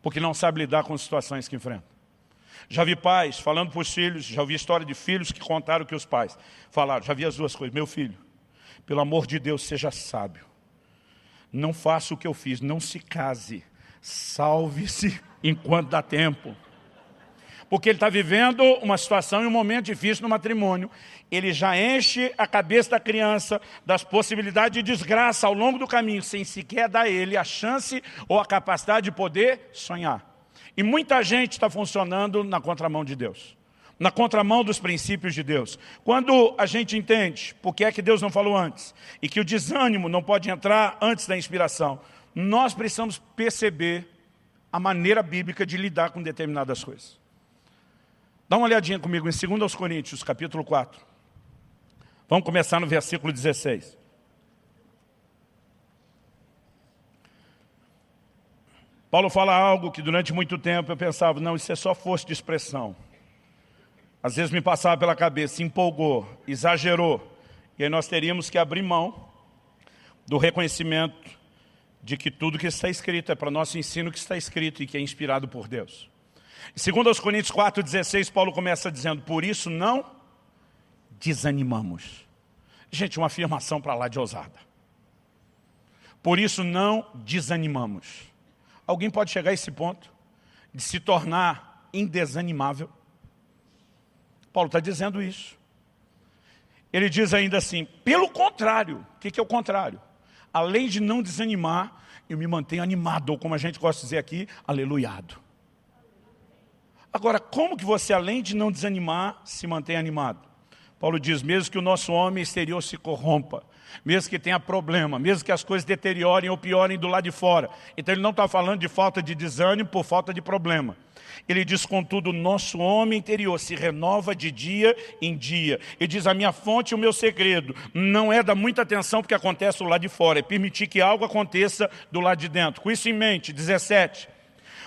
porque não sabe lidar com as situações que enfrentam. Já vi pais falando para os filhos, já ouvi história de filhos que contaram que os pais falaram, já vi as duas coisas, meu filho, pelo amor de Deus, seja sábio, não faça o que eu fiz, não se case, salve-se enquanto dá tempo. Porque ele está vivendo uma situação e um momento difícil no matrimônio. Ele já enche a cabeça da criança das possibilidades de desgraça ao longo do caminho, sem sequer dar a ele a chance ou a capacidade de poder sonhar. E muita gente está funcionando na contramão de Deus, na contramão dos princípios de Deus. Quando a gente entende por que é que Deus não falou antes, e que o desânimo não pode entrar antes da inspiração, nós precisamos perceber a maneira bíblica de lidar com determinadas coisas. Dá uma olhadinha comigo em 2 Coríntios, capítulo 4. Vamos começar no versículo 16. Paulo fala algo que durante muito tempo eu pensava, não, isso é só força de expressão. Às vezes me passava pela cabeça, se empolgou, exagerou. E aí nós teríamos que abrir mão do reconhecimento de que tudo que está escrito é para nosso ensino que está escrito e que é inspirado por Deus. Em 2 Coríntios 4,16, Paulo começa dizendo, por isso não desanimamos. Gente, uma afirmação para lá de ousada. Por isso não desanimamos. Alguém pode chegar a esse ponto de se tornar indesanimável? Paulo está dizendo isso. Ele diz ainda assim, pelo contrário. O que é o contrário? Além de não desanimar, eu me mantenho animado, ou como a gente gosta de dizer aqui, aleluiado. Agora, como que você, além de não desanimar, se mantém animado? Paulo diz, mesmo que o nosso homem exterior se corrompa, mesmo que tenha problema, mesmo que as coisas deteriorem ou piorem do lado de fora. Então ele não está falando de falta de desânimo por falta de problema. Ele diz, contudo, o nosso homem interior se renova de dia em dia. Ele diz, a minha fonte e o meu segredo não é dar muita atenção porque acontece do lado de fora, é permitir que algo aconteça do lado de dentro. Com isso em mente, 17.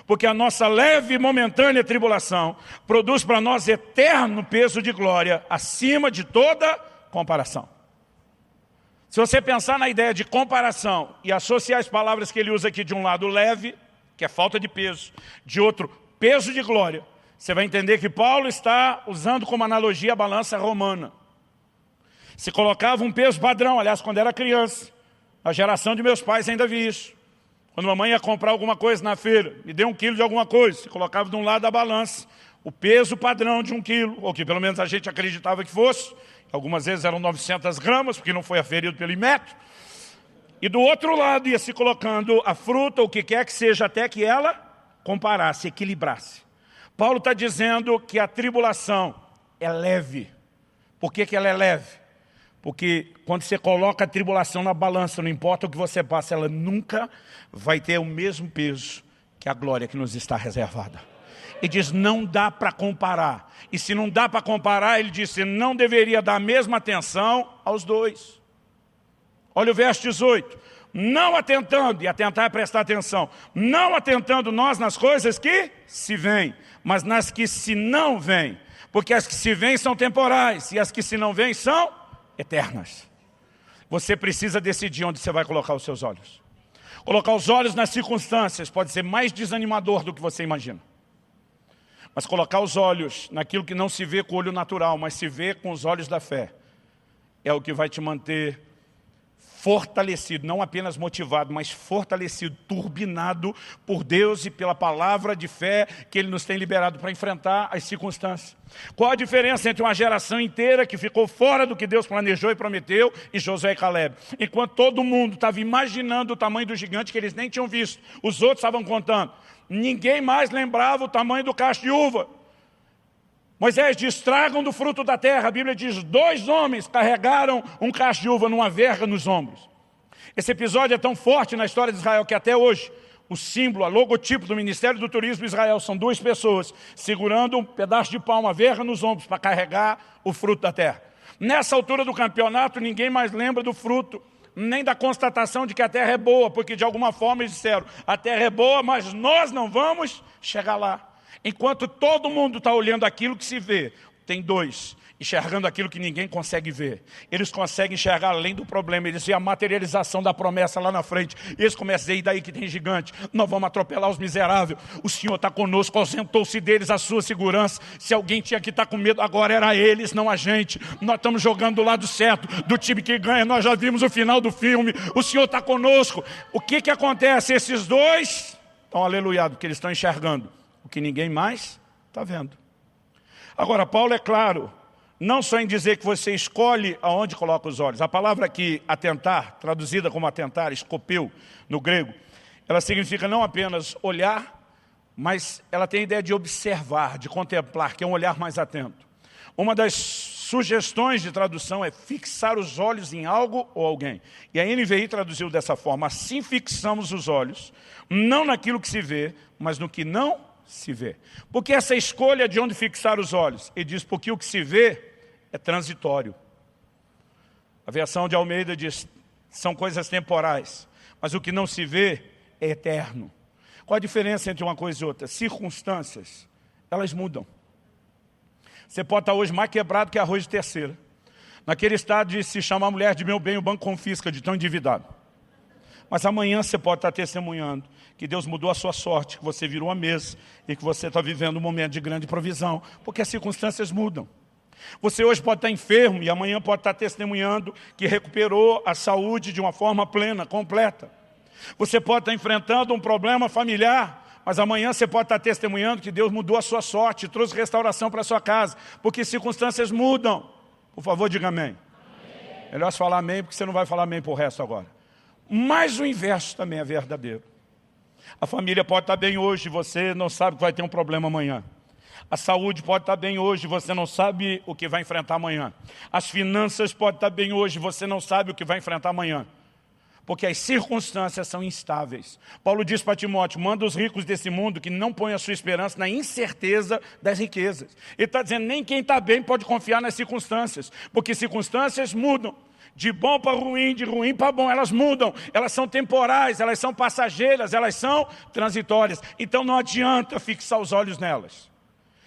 Porque a nossa leve e momentânea tribulação produz para nós eterno peso de glória, acima de toda comparação. Se você pensar na ideia de comparação e associar as palavras que ele usa aqui, de um lado leve, que é falta de peso, de outro peso de glória, você vai entender que Paulo está usando como analogia a balança romana. Se colocava um peso padrão, aliás, quando era criança, a geração de meus pais ainda vi isso. Quando a mamãe ia comprar alguma coisa na feira, me deu 1 quilo de alguma coisa, se colocava de um lado da balança, o peso padrão de 1 quilo, ou que pelo menos a gente acreditava que fosse, algumas vezes eram 900 gramas, porque não foi aferido pelo Imetro, e do outro lado ia se colocando a fruta, o que quer que seja, até que ela comparasse, equilibrasse. Paulo está dizendo que a tribulação é leve. Por que ela é leve? Porque quando você coloca a tribulação na balança, não importa o que você passa, ela nunca vai ter o mesmo peso que a glória que nos está reservada. Ele diz, não dá para comparar. E se não dá para comparar, ele diz, você não deveria dar a mesma atenção aos dois. Olha o verso 18. Não atentando, e atentar é prestar atenção, não atentando nós nas coisas que se vêm, mas nas que se não vêm. Porque as que se vêm são temporais, e as que se não vêm são eternas. Você precisa decidir onde você vai colocar os seus olhos. Colocar os olhos nas circunstâncias pode ser mais desanimador do que você imagina. Mas colocar os olhos naquilo que não se vê com o olho natural, mas se vê com os olhos da fé, é o que vai te manter fortalecido, não apenas motivado, mas fortalecido, turbinado por Deus e pela palavra de fé que Ele nos tem liberado para enfrentar as circunstâncias. Qual a diferença entre uma geração inteira que ficou fora do que Deus planejou e prometeu e Josué e Caleb? Enquanto todo mundo estava imaginando o tamanho do gigante que eles nem tinham visto, os outros estavam contando. Ninguém mais lembrava o tamanho do cacho de uva. Moisés diz, tragam do fruto da terra. A Bíblia diz, 2 homens carregaram um cacho de uva numa verga nos ombros. Esse episódio é tão forte na história de Israel que até hoje, o símbolo, a logotipo do Ministério do Turismo de Israel são 2 pessoas segurando um pedaço de pau, uma verga nos ombros para carregar o fruto da terra. Nessa altura do campeonato, ninguém mais lembra do fruto, nem da constatação de que a terra é boa, porque de alguma forma eles disseram, a terra é boa, mas nós não vamos chegar lá. Enquanto todo mundo está olhando aquilo que se vê, tem 2 enxergando aquilo que ninguém consegue ver. Eles conseguem enxergar além do problema, eles veem a materialização da promessa lá na frente. E eles começam a dizer, e daí que tem gigante, nós vamos atropelar os miseráveis. O Senhor está conosco, ausentou-se deles a sua segurança. Se alguém tinha que estar com medo, agora era eles, não a gente. Nós estamos jogando do lado certo, do time que ganha, nós já vimos o final do filme, o Senhor está conosco. O que acontece? Esses 2 estão aleluiados, porque eles estão enxergando o que ninguém mais está vendo. Agora, Paulo é claro, não só em dizer que você escolhe aonde coloca os olhos. A palavra aqui, atentar, traduzida como atentar, escopeu, no grego, ela significa não apenas olhar, mas ela tem a ideia de observar, de contemplar, que é um olhar mais atento. Uma das sugestões de tradução é fixar os olhos em algo ou alguém. E a NVI traduziu dessa forma, assim fixamos os olhos, não naquilo que se vê, mas no que não se vê. Porque essa escolha de onde fixar os olhos, ele diz, porque o que se vê é transitório. A versão de Almeida diz, são coisas temporais, mas o que não se vê é eterno. Qual a diferença entre uma coisa e outra? Circunstâncias, elas mudam. Você pode estar hoje mais quebrado que arroz de terceira. Naquele estado de se chamar mulher de meu bem, o banco confisca de tão endividado. Mas amanhã você pode estar testemunhando que Deus mudou a sua sorte, que você virou a mesa e que você está vivendo um momento de grande provisão, porque as circunstâncias mudam. Você hoje pode estar enfermo e amanhã pode estar testemunhando que recuperou a saúde de uma forma plena, completa. Você pode estar enfrentando um problema familiar, mas amanhã você pode estar testemunhando que Deus mudou a sua sorte, trouxe restauração para a sua casa, porque circunstâncias mudam. Por favor, diga amém. Amém. Melhor falar amém, porque você não vai falar amém para o resto agora. Mas o inverso também é verdadeiro. A família pode estar bem hoje, você não sabe que vai ter um problema amanhã. A saúde pode estar bem hoje, você não sabe o que vai enfrentar amanhã. As finanças podem estar bem hoje, você não sabe o que vai enfrentar amanhã. Porque as circunstâncias são instáveis. Paulo diz para Timóteo, manda os ricos desse mundo que não põem a sua esperança na incerteza das riquezas. Ele está dizendo, nem quem está bem pode confiar nas circunstâncias, porque circunstâncias mudam. De bom para ruim, de ruim para bom, elas mudam, elas são temporais, elas são passageiras, elas são transitórias. Então não adianta fixar os olhos nelas.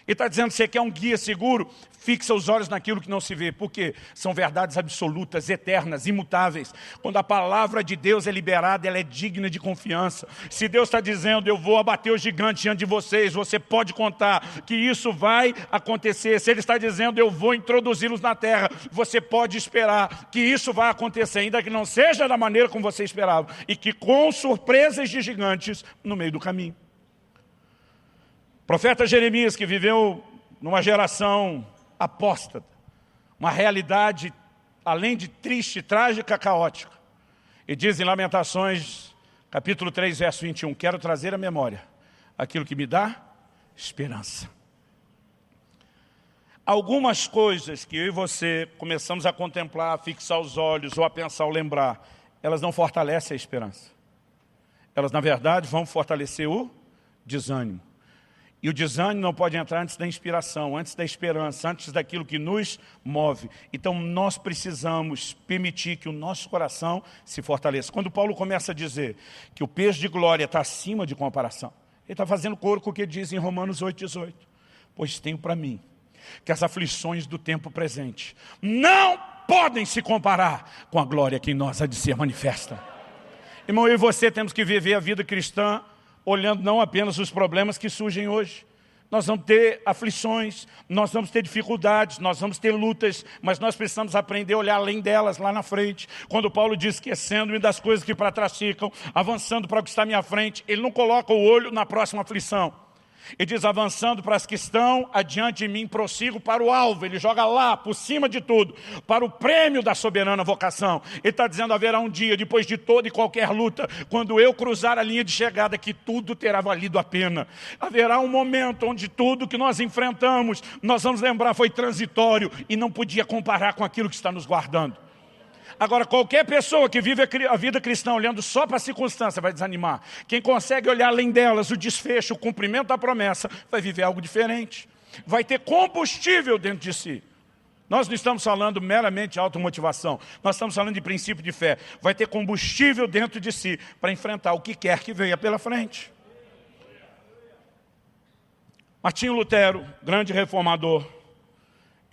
Ele está dizendo, você quer um guia seguro? Fixa os olhos naquilo que não se vê. Por quê? São verdades absolutas, eternas, imutáveis. Quando a palavra de Deus é liberada, ela é digna de confiança. Se Deus está dizendo, eu vou abater o gigante diante de vocês, você pode contar que isso vai acontecer. Se Ele está dizendo, eu vou introduzi-los na terra, você pode esperar que isso vai acontecer, ainda que não seja da maneira como você esperava, e que com surpresas de gigantes no meio do caminho. O profeta Jeremias, que viveu numa geração apóstata, uma realidade além de triste, trágica, caótica. E diz em Lamentações, capítulo 3, verso 21, quero trazer à memória aquilo que me dá esperança. Algumas coisas que eu e você começamos a contemplar, a fixar os olhos ou a pensar ou lembrar, elas não fortalecem a esperança. Elas, na verdade, vão fortalecer o desânimo. E o desânimo não pode entrar antes da inspiração, antes da esperança, antes daquilo que nos move. Então nós precisamos permitir que o nosso coração se fortaleça. Quando Paulo começa a dizer que o peso de glória está acima de comparação, ele está fazendo coro com o que diz em Romanos 8,18. Pois tenho para mim que as aflições do tempo presente não podem se comparar com a glória que em nós há de ser manifesta. Irmão, eu e você temos que viver a vida cristã olhando não apenas os problemas que surgem hoje, nós vamos ter aflições, nós vamos ter dificuldades, nós vamos ter lutas, mas nós precisamos aprender a olhar além delas, lá na frente. Quando Paulo diz, esquecendo-me das coisas que para trás ficam, avançando para o que está à minha frente, ele não coloca o olho na próxima aflição. Ele diz, avançando para as que estão adiante de mim, prossigo para o alvo. Ele joga lá, por cima de tudo, para o prêmio da soberana vocação. Ele está dizendo, haverá um dia, depois de toda e qualquer luta, quando eu cruzar a linha de chegada, que tudo terá valido a pena. Haverá um momento onde tudo que nós enfrentamos, nós vamos lembrar, foi transitório e não podia comparar com aquilo que está nos guardando. Agora, qualquer pessoa que vive a vida cristã olhando só para a circunstância vai desanimar. Quem consegue olhar além delas, o desfecho, o cumprimento da promessa, vai viver algo diferente. Vai ter combustível dentro de si. Nós não estamos falando meramente de automotivação. Nós estamos falando de princípio de fé. Vai ter combustível dentro de si para enfrentar o que quer que venha pela frente. Martinho Lutero, grande reformador,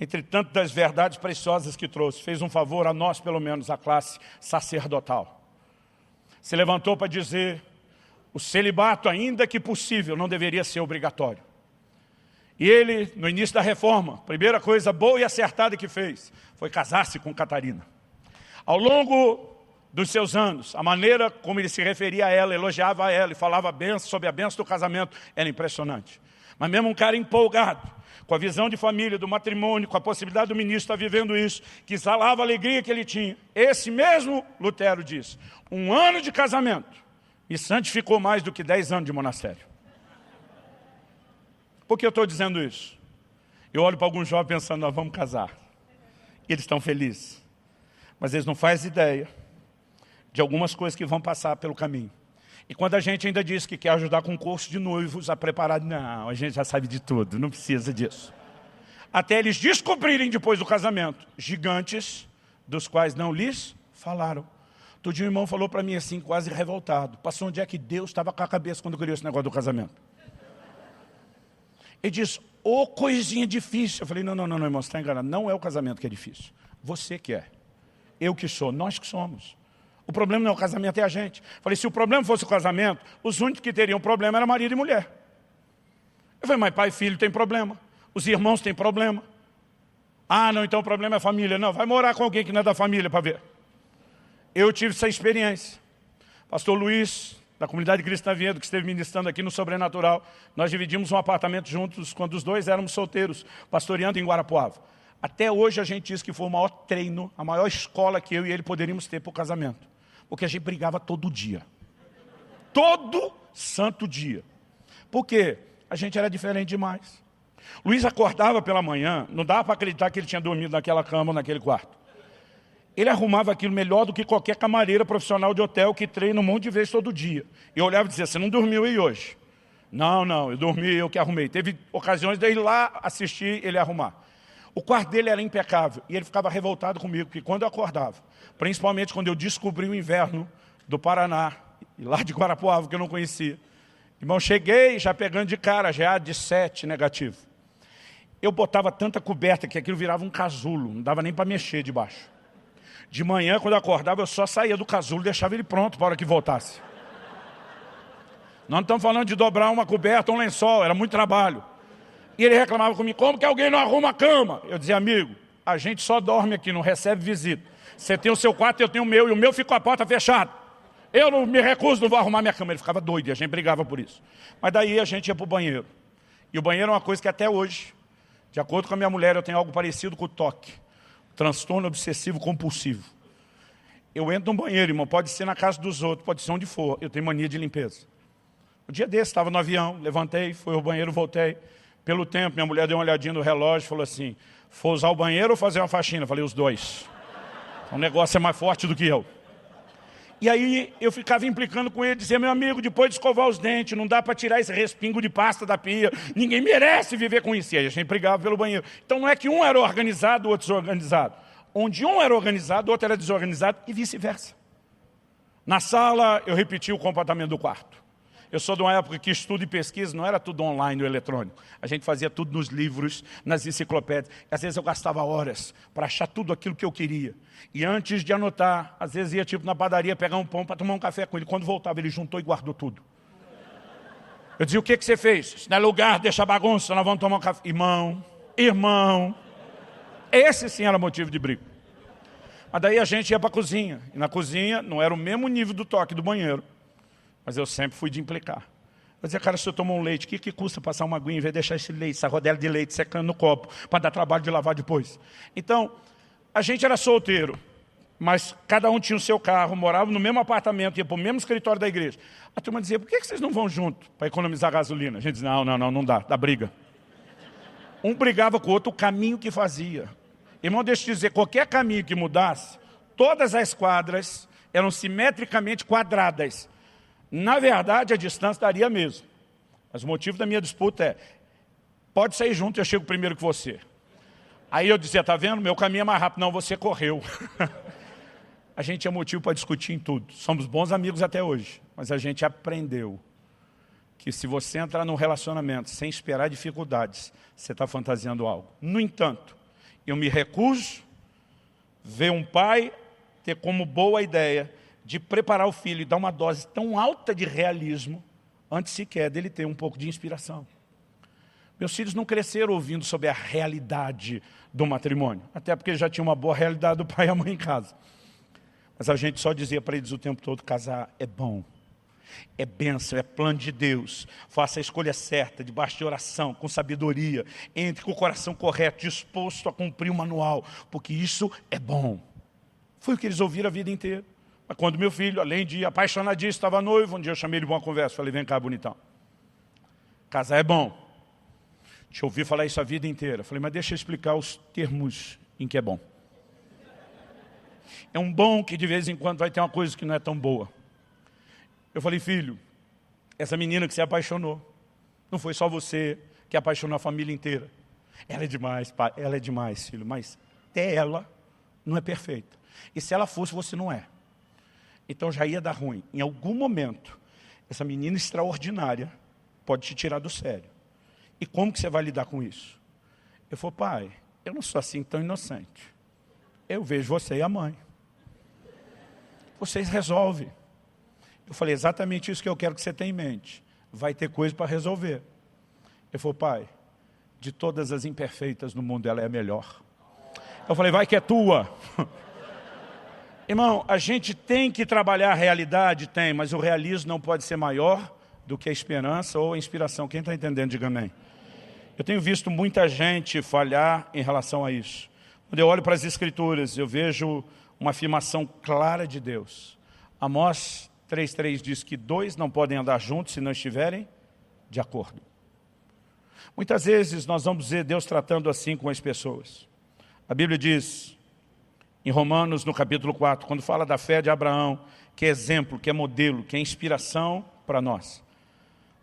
entre tantas verdades preciosas que trouxe, fez um favor a nós, pelo menos, a classe sacerdotal. Se levantou para dizer, o celibato, ainda que possível, não deveria ser obrigatório. E ele, no início da reforma, a primeira coisa boa e acertada que fez, foi casar-se com Catarina. Ao longo dos seus anos, a maneira como ele se referia a ela, elogiava a ela e falava sobre a bênção do casamento, era impressionante. Mas mesmo um cara empolgado, com a visão de família, do matrimônio, com a possibilidade do ministro estar vivendo isso, que exalava a alegria que ele tinha. Esse mesmo Lutero diz, 1 ano de casamento me santificou mais do que 10 anos de monastério. Por que eu estou dizendo isso? Eu olho para alguns jovens pensando, nós vamos casar. E eles estão felizes. Mas eles não fazem ideia de algumas coisas que vão passar pelo caminho. E quando a gente ainda diz que quer ajudar com um curso de noivos a preparar, não, a gente já sabe de tudo, não precisa disso. Até eles descobrirem depois do casamento, gigantes dos quais não lhes falaram. Todo dia um irmão falou para mim assim, quase revoltado, passou onde é que Deus estava com a cabeça quando criou esse negócio do casamento. Ele diz, ô coisinha difícil. Eu falei, não, irmão, você está enganado, não é o casamento que é difícil, você que é, eu que sou, nós que somos. O problema não é o casamento, é a gente. Falei, se o problema fosse o casamento, os únicos que teriam problema eram marido e mulher. Eu falei, mas pai e filho tem problema. Os irmãos têm problema. Ah, não, então o problema é a família. Não, vai morar com alguém que não é da família para ver. Eu tive essa experiência. Pastor Luiz, da Comunidade Cristã Vinhedo, que esteve ministrando aqui no Sobrenatural, nós dividimos um apartamento juntos quando os dois éramos solteiros, pastoreando em Guarapuava. Até hoje a gente diz que foi o maior treino, a maior escola que eu e ele poderíamos ter para o casamento. Porque a gente brigava todo dia. Todo santo dia. Por quê? A gente era diferente demais. Luiz acordava pela manhã, não dava para acreditar que ele tinha dormido naquela cama, naquele quarto. Ele arrumava aquilo melhor do que qualquer camareira profissional de hotel que treina um monte de vezes todo dia. Eu olhava e dizia, você não dormiu aí hoje? Não, eu dormi, eu que arrumei. Teve ocasiões de eu ir lá assistir ele arrumar. O quarto dele era impecável e ele ficava revoltado comigo, porque quando eu acordava, principalmente quando eu descobri o inverno do Paraná, e lá de Guarapuava, que eu não conhecia, irmão, cheguei já pegando de cara, já de 7 negativo. Eu botava tanta coberta que aquilo virava um casulo, não dava nem para mexer debaixo. De manhã, quando eu acordava, eu só saía do casulo e deixava ele pronto para a hora que voltasse. Nós não estamos falando de dobrar uma coberta, um lençol, era muito trabalho. E ele reclamava comigo, como que alguém não arruma a cama? Eu dizia, amigo, a gente só dorme aqui, não recebe visita. Você tem o seu quarto, eu tenho o meu, e o meu fica com a porta fechada. Eu não me recuso, não vou arrumar minha cama. Ele ficava doido, e a gente brigava por isso. Mas daí a gente ia para o banheiro. E o banheiro é uma coisa que até hoje, de acordo com a minha mulher, eu tenho algo parecido com o toque. Transtorno obsessivo compulsivo. Eu entro no banheiro, irmão, pode ser na casa dos outros, pode ser onde for, eu tenho mania de limpeza. O dia desse, estava no avião, levantei, fui ao banheiro, voltei. Pelo tempo, minha mulher deu uma olhadinha no relógio e falou assim, for usar o banheiro ou fazer uma faxina? Eu falei, os dois. O negócio é mais forte do que eu. E aí eu ficava implicando com ele, dizia, meu amigo, depois de escovar os dentes, não dá para tirar esse respingo de pasta da pia, ninguém merece viver com isso. E aí a gente brigava pelo banheiro. Então não é que um era organizado, o outro desorganizado. Onde um era organizado, o outro era desorganizado e vice-versa. Na sala, eu repeti o comportamento do quarto. Eu sou de uma época que estudo e pesquisa, não era tudo online ou eletrônico. A gente fazia tudo nos livros, nas enciclopédias. E às vezes eu gastava horas para achar tudo aquilo que eu queria. E antes de anotar, às vezes ia tipo na padaria pegar um pão para tomar um café com ele. Quando voltava, ele juntou e guardou tudo. Eu dizia, o que você fez? Isso não é lugar, deixa a bagunça, nós vamos tomar um café. Irmão. Esse sim era motivo de briga. Mas daí a gente ia para a cozinha. E na cozinha não era o mesmo nível do toque do banheiro. Mas eu sempre fui de implicar. Eu dizia, cara, se eu tomar um leite, o que custa passar uma aguinha em vez de deixar esse leite, essa rodela de leite secando no copo, para dar trabalho de lavar depois? Então, a gente era solteiro, mas cada um tinha o seu carro, morava no mesmo apartamento, ia para o mesmo escritório da igreja. A turma dizia, por que vocês não vão junto para economizar gasolina? A gente dizia, não dá briga. Um brigava com o outro o caminho que fazia. Irmão, deixa eu te dizer, qualquer caminho que mudasse, todas as quadras eram simetricamente quadradas. Na verdade, a distância daria mesmo. Mas o motivo da minha disputa é, pode sair junto, eu chego primeiro que você. Aí eu dizia, tá vendo? Meu caminho é mais rápido. Não, você correu. A gente tinha motivo para discutir em tudo. Somos bons amigos até hoje. Mas a gente aprendeu que se você entrar num relacionamento sem esperar dificuldades, você está fantasiando algo. No entanto, eu me recuso ver um pai ter como boa ideia de preparar o filho e dar uma dose tão alta de realismo antes sequer dele ter um pouco de inspiração. Meus filhos não cresceram ouvindo sobre a realidade do matrimônio, até porque já tinha uma boa realidade do pai e a mãe em casa. Mas a gente só dizia para eles o tempo todo, casar é bom, é bênção, é plano de Deus. Faça a escolha certa, debaixo de oração, com sabedoria, entre com o coração correto, disposto a cumprir o manual, porque isso é bom. Foi o que eles ouviram a vida inteira. Mas quando meu filho, além de apaixonadíssimo, estava noivo, um dia eu chamei ele para uma conversa, falei, vem cá, bonitão. Casar é bom. Deixa eu ouvir falar isso a vida inteira. Falei, mas deixa eu explicar os termos em que é bom. É um bom que de vez em quando vai ter uma coisa que não é tão boa. Eu falei, filho, essa menina que se apaixonou, não foi só você que apaixonou a família inteira. Ela é demais, pai, ela é demais, filho, mas até ela não é perfeita. E se ela fosse, você não é. Então já ia dar ruim. Em algum momento, essa menina extraordinária pode te tirar do sério. E como que você vai lidar com isso? Eu falei, pai, eu não sou assim tão inocente. Eu vejo você e a mãe. Vocês resolvem. Eu falei, exatamente isso que eu quero que você tenha em mente. Vai ter coisa para resolver. Eu falei, pai, de todas as imperfeitas no mundo, ela é a melhor. Eu falei, vai que é tua. Irmão, a gente tem que trabalhar a realidade? Tem, mas o realismo não pode ser maior do que a esperança ou a inspiração. Quem está entendendo, diga amém. Eu tenho visto muita gente falhar em relação a isso. Quando eu olho para as Escrituras, eu vejo uma afirmação clara de Deus. Amós 3,3 diz que dois não podem andar juntos se não estiverem de acordo. Muitas vezes nós vamos ver Deus tratando assim com as pessoas. A Bíblia diz, em Romanos, no capítulo 4, quando fala da fé de Abraão, que é exemplo, que é modelo, que é inspiração para nós.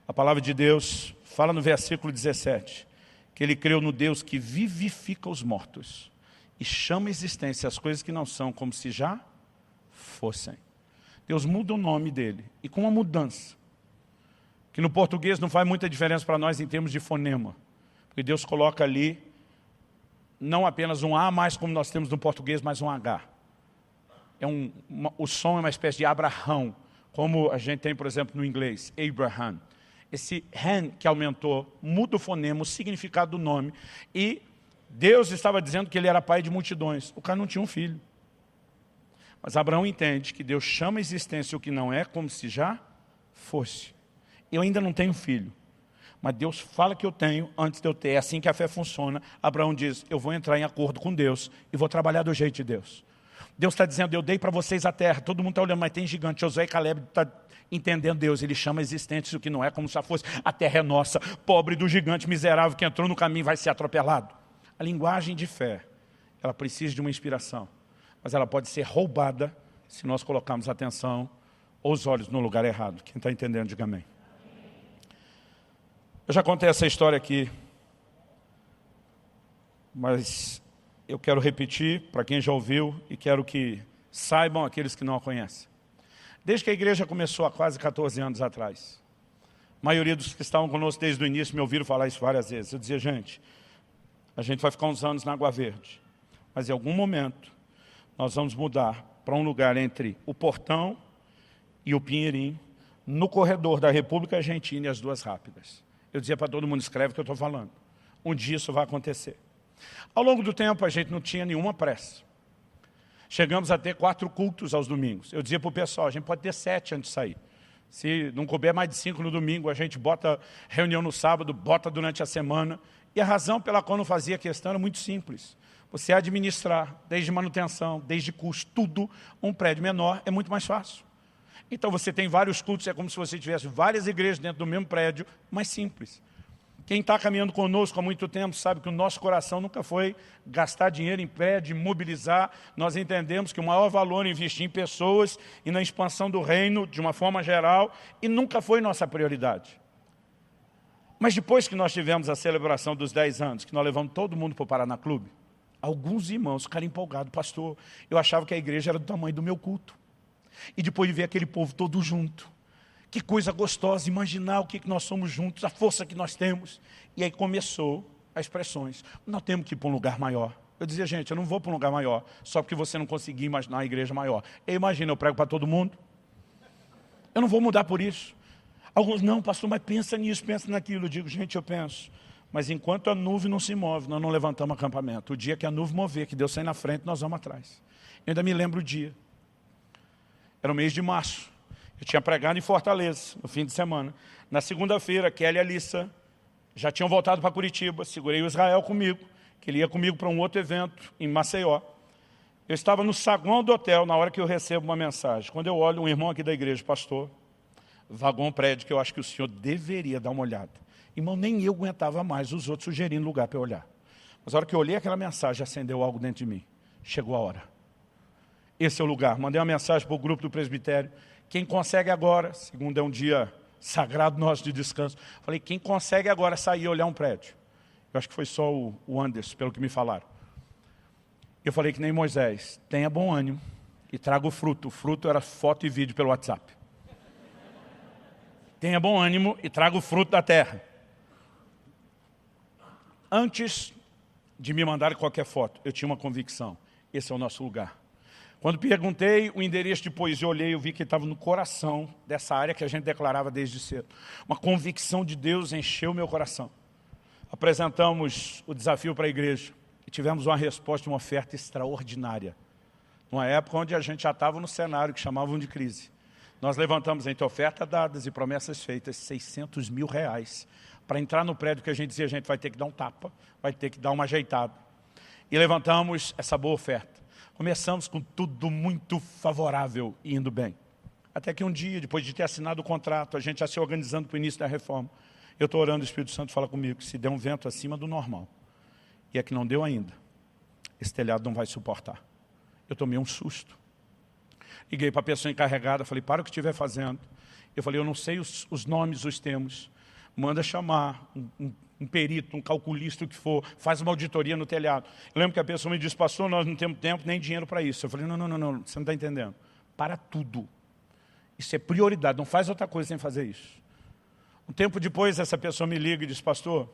A palavra de Deus fala no versículo 17, que ele creu no Deus que vivifica os mortos e chama a existência as coisas que não são como se já fossem. Deus muda o nome dele, e com uma mudança, que no português não faz muita diferença para nós em termos de fonema, porque Deus coloca ali não apenas um A mais como nós temos no português, mas um H. O som é uma espécie de Abraão, como a gente tem, por exemplo, no inglês, Abraham. Esse han que aumentou, muda o fonema, o significado do nome, e Deus estava dizendo que ele era pai de multidões. O cara não tinha um filho. Mas Abraão entende que Deus chama a existência o que não é como se já fosse. Eu ainda não tenho filho, mas Deus fala que eu tenho antes de eu ter. É assim que a fé funciona. Abraão diz, eu vou entrar em acordo com Deus e vou trabalhar do jeito de Deus. Deus está dizendo, eu dei para vocês a terra. Todo mundo está olhando, mas tem gigante. Josué e Caleb está entendendo Deus. Ele chama a existência o que não é como se já fosse. A terra é nossa. Pobre do gigante miserável que entrou no caminho vai ser atropelado. A linguagem de fé, ela precisa de uma inspiração. Mas ela pode ser roubada se nós colocarmos atenção ou os olhos no lugar errado. Quem está entendendo, diga amém. Eu já contei essa história aqui, mas eu quero repetir para quem já ouviu e quero que saibam aqueles que não a conhecem. Desde que a igreja começou há quase 14 anos atrás, a maioria dos que estavam conosco desde o início me ouviram falar isso várias vezes. Eu dizia, gente, a gente vai ficar uns anos na Água Verde, mas em algum momento nós vamos mudar para um lugar entre o Portão e o Pinheirinho, no corredor da República Argentina e as Duas Rápidas. Eu dizia para todo mundo, escreve o que eu estou falando. Um dia isso vai acontecer. Ao longo do tempo, a gente não tinha nenhuma pressa. Chegamos a ter 4 cultos aos domingos. Eu dizia para o pessoal, a gente pode ter 7 antes de sair. Se não couber mais de 5 no domingo, a gente bota reunião no sábado, bota durante a semana. E a razão pela qual não fazia questão era muito simples. Você administrar, desde manutenção, desde custo, tudo, um prédio menor é muito mais fácil. Então você tem vários cultos, é como se você tivesse várias igrejas dentro do mesmo prédio, mais simples. Quem está caminhando conosco há muito tempo sabe que o nosso coração nunca foi gastar dinheiro em prédio, mobilizar. Nós entendemos que o maior valor é investir em pessoas e na expansão do reino de uma forma geral, e nunca foi nossa prioridade. Mas depois que nós tivemos a celebração dos 10 anos, que nós levamos todo mundo para o Paraná Clube, alguns irmãos ficaram empolgados, pastor, eu achava que a igreja era do tamanho do meu culto. E depois de ver aquele povo todo junto, que coisa gostosa, imaginar o que nós somos juntos, a força que nós temos. E aí começou as expressões. Nós temos que ir para um lugar maior. Eu dizia, gente, eu não vou para um lugar maior, só porque você não conseguia imaginar a igreja maior. Imagina, eu prego para todo mundo. Eu não vou mudar por isso. Alguns, não, pastor, mas pensa nisso, pensa naquilo. Eu digo, gente, eu penso. Mas enquanto a nuvem não se move, nós não levantamos acampamento. O dia que a nuvem mover, que Deus sai na frente, nós vamos atrás. Eu ainda me lembro o dia. Era o mês de março. Eu tinha pregado em Fortaleza, no fim de semana. Na segunda-feira, Kelly e Alissa já tinham voltado para Curitiba. Segurei o Israel comigo, que ele ia comigo para um outro evento em Maceió. Eu estava no saguão do hotel na hora que eu recebo uma mensagem. Quando eu olho um irmão aqui da igreja, pastor, vagão prédio que eu acho que o senhor deveria dar uma olhada. Irmão, nem eu aguentava mais os outros sugerindo lugar para eu olhar. Mas a hora que eu olhei aquela mensagem, acendeu algo dentro de mim. Chegou a hora. Esse é o lugar. Mandei uma mensagem para o grupo do presbitério. Quem consegue agora, segundo é um dia sagrado nosso de descanso, falei, quem consegue agora sair e olhar um prédio? Eu acho que foi só o Anderson, pelo que me falaram. Eu falei que nem Moisés, tenha bom ânimo e traga o fruto. O fruto era foto e vídeo pelo WhatsApp. Tenha bom ânimo e traga o fruto da terra. Antes de me mandar qualquer foto, eu tinha uma convicção. Esse é o nosso lugar. Quando perguntei o endereço de poesia, eu olhei, eu vi que estava no coração dessa área que a gente declarava desde cedo. Uma convicção de Deus encheu meu coração. Apresentamos o desafio para a igreja e tivemos uma resposta de uma oferta extraordinária. Numa época onde a gente já estava no cenário que chamavam de crise. Nós levantamos entre ofertas dadas e promessas feitas, R$600 mil, para entrar no prédio que a gente dizia, a gente vai ter que dar um tapa, vai ter que dar uma ajeitada. E levantamos essa boa oferta. Começamos com tudo muito favorável e indo bem. Até que um dia, depois de ter assinado o contrato, a gente já se organizando para o início da reforma, eu estou orando, o Espírito Santo fala comigo, se der um vento acima do normal, e é que não deu ainda, esse telhado não vai suportar. Eu tomei um susto. Liguei para a pessoa encarregada, falei, para o que estiver fazendo. Eu falei, eu não sei os nomes, os termos, manda chamar um perito, um calculista, o que for, faz uma auditoria no telhado. Eu lembro que a pessoa me disse, pastor, nós não temos tempo nem dinheiro para isso. Eu falei, não, você não está entendendo. Para tudo. Isso é prioridade, não faz outra coisa sem fazer isso. Um tempo depois, essa pessoa me liga e diz, pastor,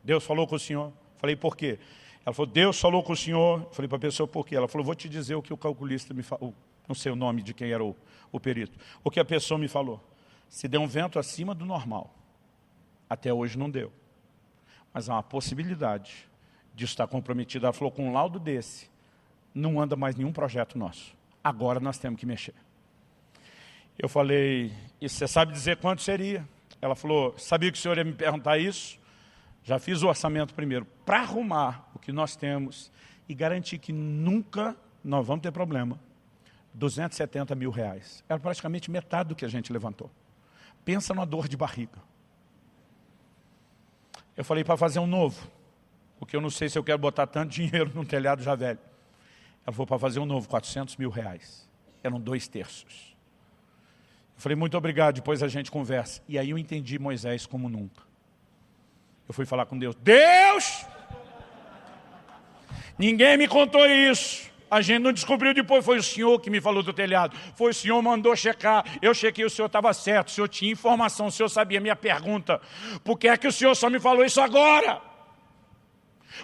Deus falou com o senhor. Eu falei, por quê? Ela falou, Deus falou com o senhor. Eu falei para a pessoa, por quê? Ela falou, vou te dizer o que o calculista me falou. Não sei o nome de quem era o perito. O que a pessoa me falou. Se der um vento acima do normal, até hoje não deu. Mas há uma possibilidade de estar comprometido. Ela falou, com um laudo desse, não anda mais nenhum projeto nosso. Agora nós temos que mexer. Eu falei, e você sabe dizer quanto seria? Ela falou, sabia que o senhor ia me perguntar isso? Já fiz o orçamento primeiro, para arrumar o que nós temos e garantir que nunca nós vamos ter problema. R$270 mil. Era praticamente metade do que a gente levantou. Pensa numa dor de barriga. Eu falei para fazer um novo, porque eu não sei se eu quero botar tanto dinheiro num telhado já velho. Ela falou para fazer um novo, R$400 mil. Eram 2/3. Eu falei, muito obrigado, depois a gente conversa. E aí eu entendi Moisés como nunca. Eu fui falar com Deus. Deus! Ninguém me contou isso. A gente não descobriu depois, foi o senhor que me falou do telhado. Foi o senhor que mandou checar. Eu chequei, o senhor estava certo, o senhor tinha informação, o senhor sabia. Minha pergunta, por que é que o senhor só me falou isso agora?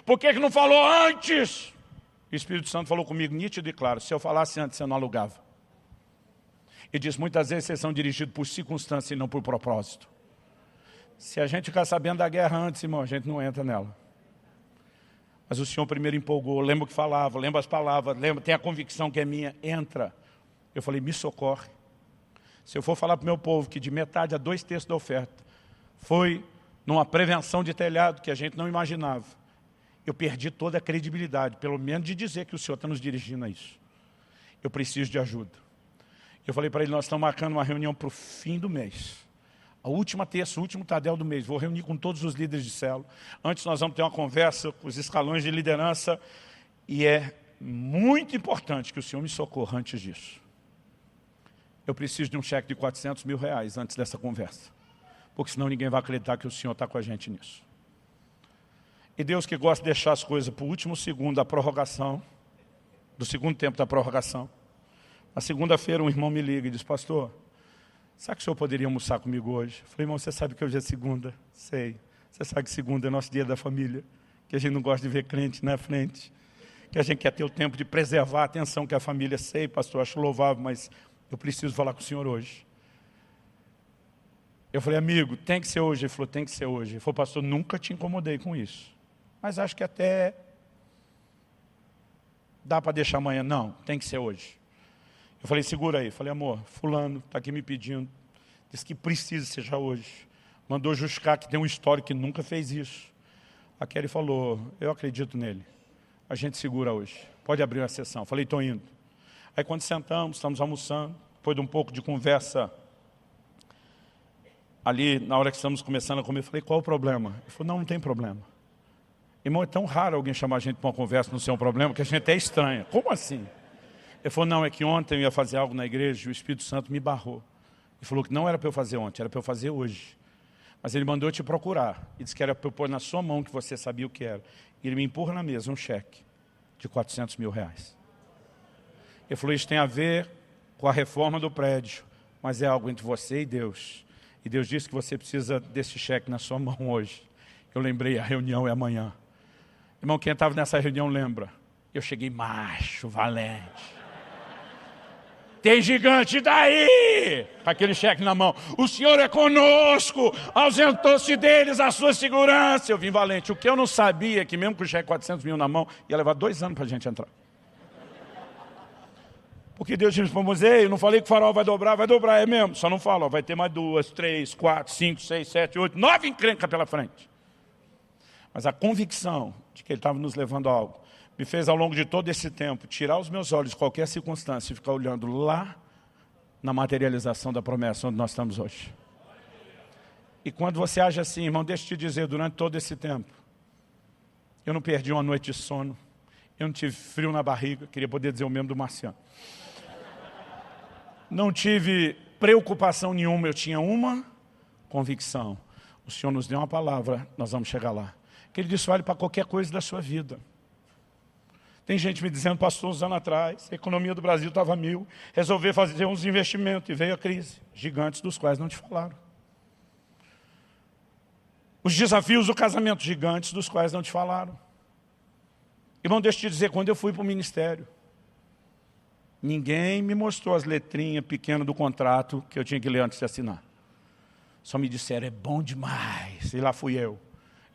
Por que é que não falou antes? O Espírito Santo falou comigo nítido e claro, se eu falasse antes, eu não alugava. E diz, muitas vezes vocês são dirigidos por circunstância e não por propósito. Se a gente ficar sabendo da guerra antes, irmão, a gente não entra nela. Mas o Senhor primeiro empolgou, lembra o que falava, lembra as palavras, lembra, tem a convicção que é minha, entra. Eu falei, me socorre. Se eu for falar para o meu povo que de metade a 2/3 da oferta foi numa prevenção de telhado que a gente não imaginava, eu perdi toda a credibilidade, pelo menos de dizer que o Senhor está nos dirigindo a isso. Eu preciso de ajuda. Eu falei para ele, nós estamos marcando uma reunião para o fim do mês. A última terça, o último tardel do mês. Vou reunir com todos os líderes de célula. Antes nós vamos ter uma conversa com os escalões de liderança. E é muito importante que o Senhor me socorra antes disso. Eu preciso de um cheque de R$400 mil antes dessa conversa. Porque senão ninguém vai acreditar que o Senhor está com a gente nisso. E Deus que gosta de deixar as coisas para o último segundo da prorrogação, do segundo tempo da prorrogação. Na segunda-feira um irmão me liga e diz, pastor, sabe que o senhor poderia almoçar comigo hoje? Eu falei, irmão, você sabe que hoje é segunda? Sei. Você sabe que segunda é nosso dia da família, que a gente não gosta de ver crente na frente, que a gente quer ter o tempo de preservar a atenção que a família. Sei, pastor, acho louvável, mas eu preciso falar com o senhor hoje. Eu falei, amigo, tem que ser hoje. Ele falou, tem que ser hoje. Ele falou, pastor, nunca te incomodei com isso, mas acho que até dá para deixar amanhã. Não, tem que ser hoje. Eu falei, segura aí. Eu falei, amor, fulano está aqui me pedindo, disse que precisa ser já hoje. Mandou justificar que tem um histórico que nunca fez isso. A Kelly falou, eu acredito nele. A gente segura hoje. Pode abrir uma sessão. Eu falei, estou indo. Aí quando sentamos, estamos almoçando, depois de um pouco de conversa, ali na hora que estamos começando a comer, eu falei, qual o problema? Ele falou, não tem problema. Irmão, é tão raro alguém chamar a gente para uma conversa não ser um problema, que a gente é estranha. Como assim? Ele falou, não, é que ontem eu ia fazer algo na igreja e o Espírito Santo me barrou. Ele falou que não era para eu fazer ontem, era para eu fazer hoje. Mas ele mandou eu te procurar. E disse que era para eu pôr na sua mão que você sabia o que era. E ele me empurra na mesa um cheque de R$400 mil. Ele falou, isso tem a ver com a reforma do prédio, mas é algo entre você e Deus. E Deus disse que você precisa desse cheque na sua mão hoje. Eu lembrei, a reunião é amanhã. Irmão, quem estava nessa reunião lembra. Eu cheguei macho, valente. Tem gigante daí, com aquele cheque na mão. O Senhor é conosco, ausentou-se deles a sua segurança. Eu vim valente. O que eu não sabia é que mesmo com o cheque 400 mil na mão, ia levar 2 anos para a gente entrar. Porque Deus disse para Moisés, eu não falei que o farol vai dobrar, é mesmo. Só não fala, vai ter mais 2, 3, 4, 5, 6, 7, 8, 9 encrencas pela frente. Mas a convicção de que Ele estava nos levando a algo, me fez ao longo de todo esse tempo tirar os meus olhos de qualquer circunstância e ficar olhando lá na materialização da promessa onde nós estamos hoje. E quando você age assim, irmão, deixa eu te dizer, durante todo esse tempo, eu não perdi uma noite de sono, eu não tive frio na barriga, queria poder dizer o mesmo do Marciano. Não tive preocupação nenhuma, eu tinha uma convicção. O Senhor nos deu uma palavra, nós vamos chegar lá. Que Ele disse, vale para qualquer coisa da sua vida. Tem gente me dizendo, pastor, uns anos atrás, a economia do Brasil estava 1000, resolvi fazer uns investimentos e veio a crise. Gigantes dos quais não te falaram. Os desafios do casamento, gigantes dos quais não te falaram. Irmão, deixa eu te dizer, quando eu fui para o ministério, ninguém me mostrou as letrinhas pequenas do contrato que eu tinha que ler antes de assinar. Só me disseram, é bom demais. E lá fui eu.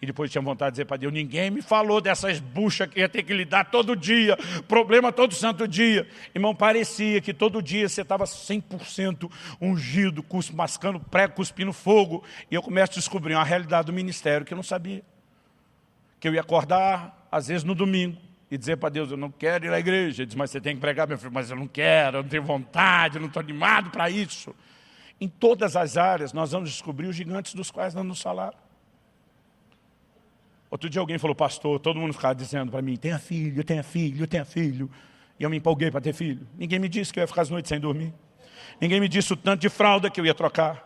E depois tinha vontade de dizer para Deus, ninguém me falou dessas buchas que ia ter que lidar todo dia, problema todo santo dia. Irmão, parecia que todo dia você estava 100% ungido, mascando prego, cuspindo fogo. E eu começo a descobrir uma realidade do ministério que eu não sabia. Que eu ia acordar, às vezes no domingo, e dizer para Deus, eu não quero ir à igreja. Ele diz, mas você tem que pregar, meu filho. Mas eu não quero, eu não tenho vontade, eu não estou animado para isso. Em todas as áreas, nós vamos descobrir os gigantes dos quais não nos falaram. Outro dia alguém falou, pastor, todo mundo ficava dizendo para mim, tenha filho, tenha filho, tenha filho. E eu me empolguei para ter filho. Ninguém me disse que eu ia ficar as noites sem dormir. Ninguém me disse o tanto de fralda que eu ia trocar.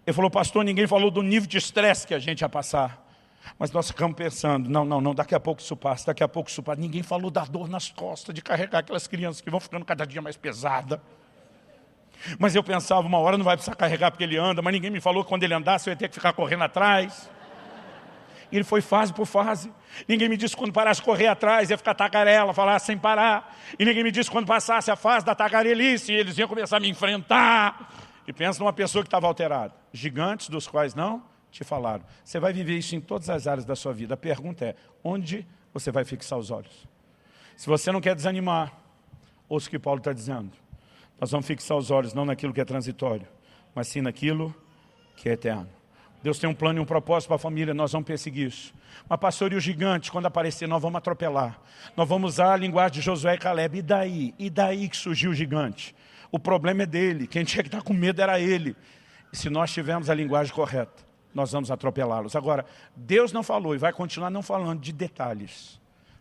Ele falou, pastor, ninguém falou do nível de estresse que a gente ia passar. Mas nós ficamos pensando, não, daqui a pouco isso passa, daqui a pouco isso passa. Ninguém falou da dor nas costas, de carregar aquelas crianças que vão ficando cada dia mais pesadas. Mas eu pensava, uma hora não vai precisar carregar porque ele anda, mas ninguém me falou que quando ele andasse eu ia ter que ficar correndo atrás. E ele foi fase por fase. Ninguém me disse quando parasse de correr atrás, ia ficar tagarela, falar sem parar. E ninguém me disse quando passasse a fase da tagarelice, eles iam começar a me enfrentar. E pensa numa pessoa que estava alterada. Gigantes dos quais não te falaram. Você vai viver isso em todas as áreas da sua vida. A pergunta é, onde você vai fixar os olhos? Se você não quer desanimar, ouça o que Paulo está dizendo. Nós vamos fixar os olhos não naquilo que é transitório, mas sim naquilo que é eterno. Deus tem um plano e um propósito para a família, nós vamos perseguir isso. Mas pastor, e os gigantes, quando aparecer, nós vamos atropelar. Nós vamos usar a linguagem de Josué e Caleb. E daí? E daí que surgiu o gigante? O problema é dele, quem tinha que estar com medo era ele. E se nós tivermos a linguagem correta, nós vamos atropelá-los. Agora, Deus não falou e vai continuar não falando de detalhes.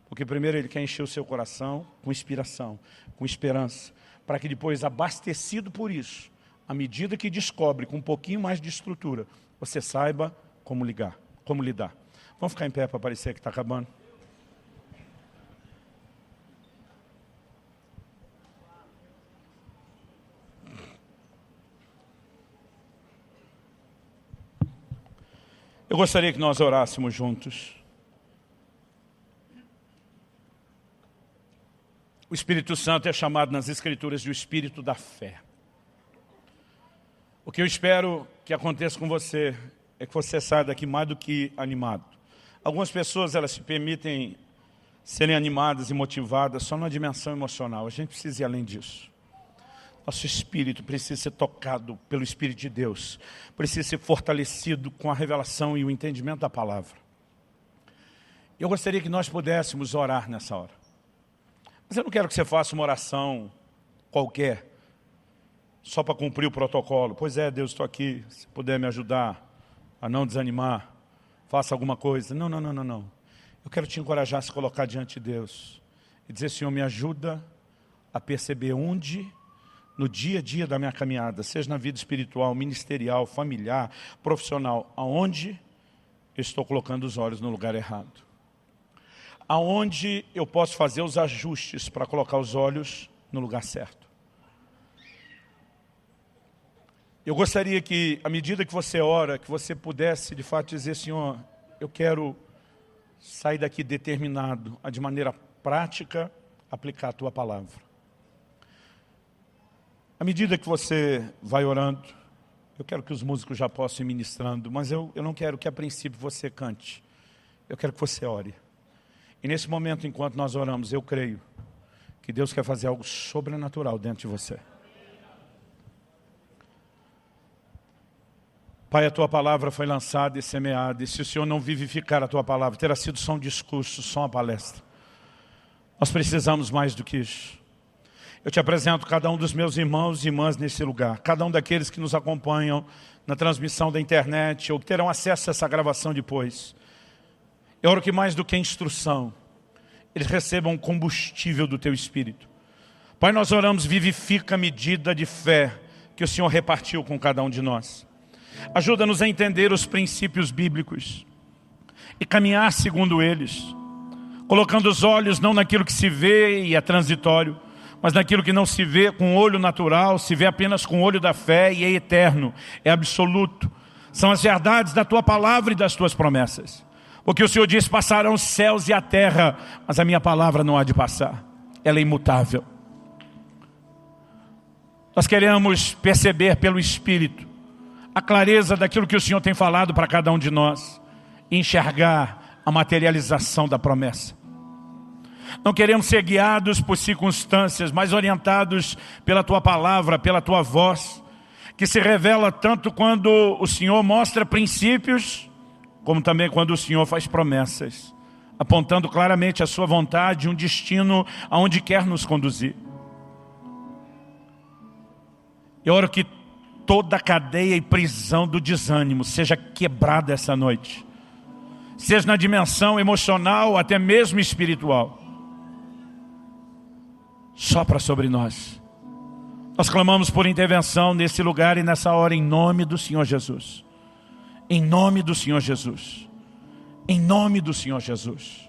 Porque primeiro Ele quer encher o seu coração com inspiração, com esperança, para que depois, abastecido por isso, à medida que descobre com um pouquinho mais de estrutura, você saiba como lidar. Vamos ficar em pé para parecer que está acabando? Eu gostaria que nós orássemos juntos. O Espírito Santo é chamado nas Escrituras de o Espírito da fé. O que eu espero que aconteça com você é que você saia daqui mais do que animado. Algumas pessoas, elas se permitem serem animadas e motivadas só na dimensão emocional. A gente precisa ir além disso. Nosso espírito precisa ser tocado pelo Espírito de Deus. Precisa ser fortalecido com a revelação e o entendimento da palavra. Eu gostaria que nós pudéssemos orar nessa hora. Mas eu não quero que você faça uma oração qualquer, só para cumprir o protocolo. Pois é, Deus, estou aqui, se puder me ajudar a não desanimar, faça alguma coisa. Não. Eu quero te encorajar a se colocar diante de Deus e dizer, Senhor, me ajuda a perceber onde, no dia a dia da minha caminhada, seja na vida espiritual, ministerial, familiar, profissional, aonde eu estou colocando os olhos no lugar errado. Aonde eu posso fazer os ajustes para colocar os olhos no lugar certo. Eu gostaria que, à medida que você ora, que você pudesse, de fato, dizer, Senhor, eu quero sair daqui determinado a, de maneira prática, aplicar a Tua palavra. À medida que você vai orando, eu quero que os músicos já possam ir ministrando, mas eu não quero que, a princípio, você cante. Eu quero que você ore. E nesse momento, enquanto nós oramos, eu creio que Deus quer fazer algo sobrenatural dentro de você. Pai, a Tua palavra foi lançada e semeada, e se o Senhor não vivificar a Tua palavra, terá sido só um discurso, só uma palestra. Nós precisamos mais do que isso. Eu te apresento cada um dos meus irmãos e irmãs nesse lugar, cada um daqueles que nos acompanham na transmissão da internet, ou que terão acesso a essa gravação depois. Eu oro que mais do que instrução, eles recebam combustível do Teu Espírito. Pai, nós oramos, vivifica a medida de fé que o Senhor repartiu com cada um de nós. Ajuda-nos a entender os princípios bíblicos e caminhar segundo eles, colocando os olhos não naquilo que se vê e é transitório, mas naquilo que não se vê com o olho natural, se vê apenas com o olho da fé e é eterno, é absoluto. São as verdades da Tua palavra e das Tuas promessas. Porque o Senhor diz, passarão os céus e a terra, mas a minha palavra não há de passar. Ela é imutável. Nós queremos perceber pelo Espírito a clareza daquilo que o Senhor tem falado para cada um de nós. E enxergar a materialização da promessa. Não queremos ser guiados por circunstâncias, mas orientados pela Tua palavra, pela Tua voz, que se revela tanto quando o Senhor mostra princípios, como também quando o Senhor faz promessas, apontando claramente a Sua vontade, um destino aonde quer nos conduzir. Eu oro que toda a cadeia e prisão do desânimo seja quebrada essa noite, seja na dimensão emocional, até mesmo espiritual. Sopra sobre nós. Nós clamamos por intervenção nesse lugar e nessa hora, em nome do Senhor Jesus. Em nome do Senhor Jesus. Em nome do Senhor Jesus.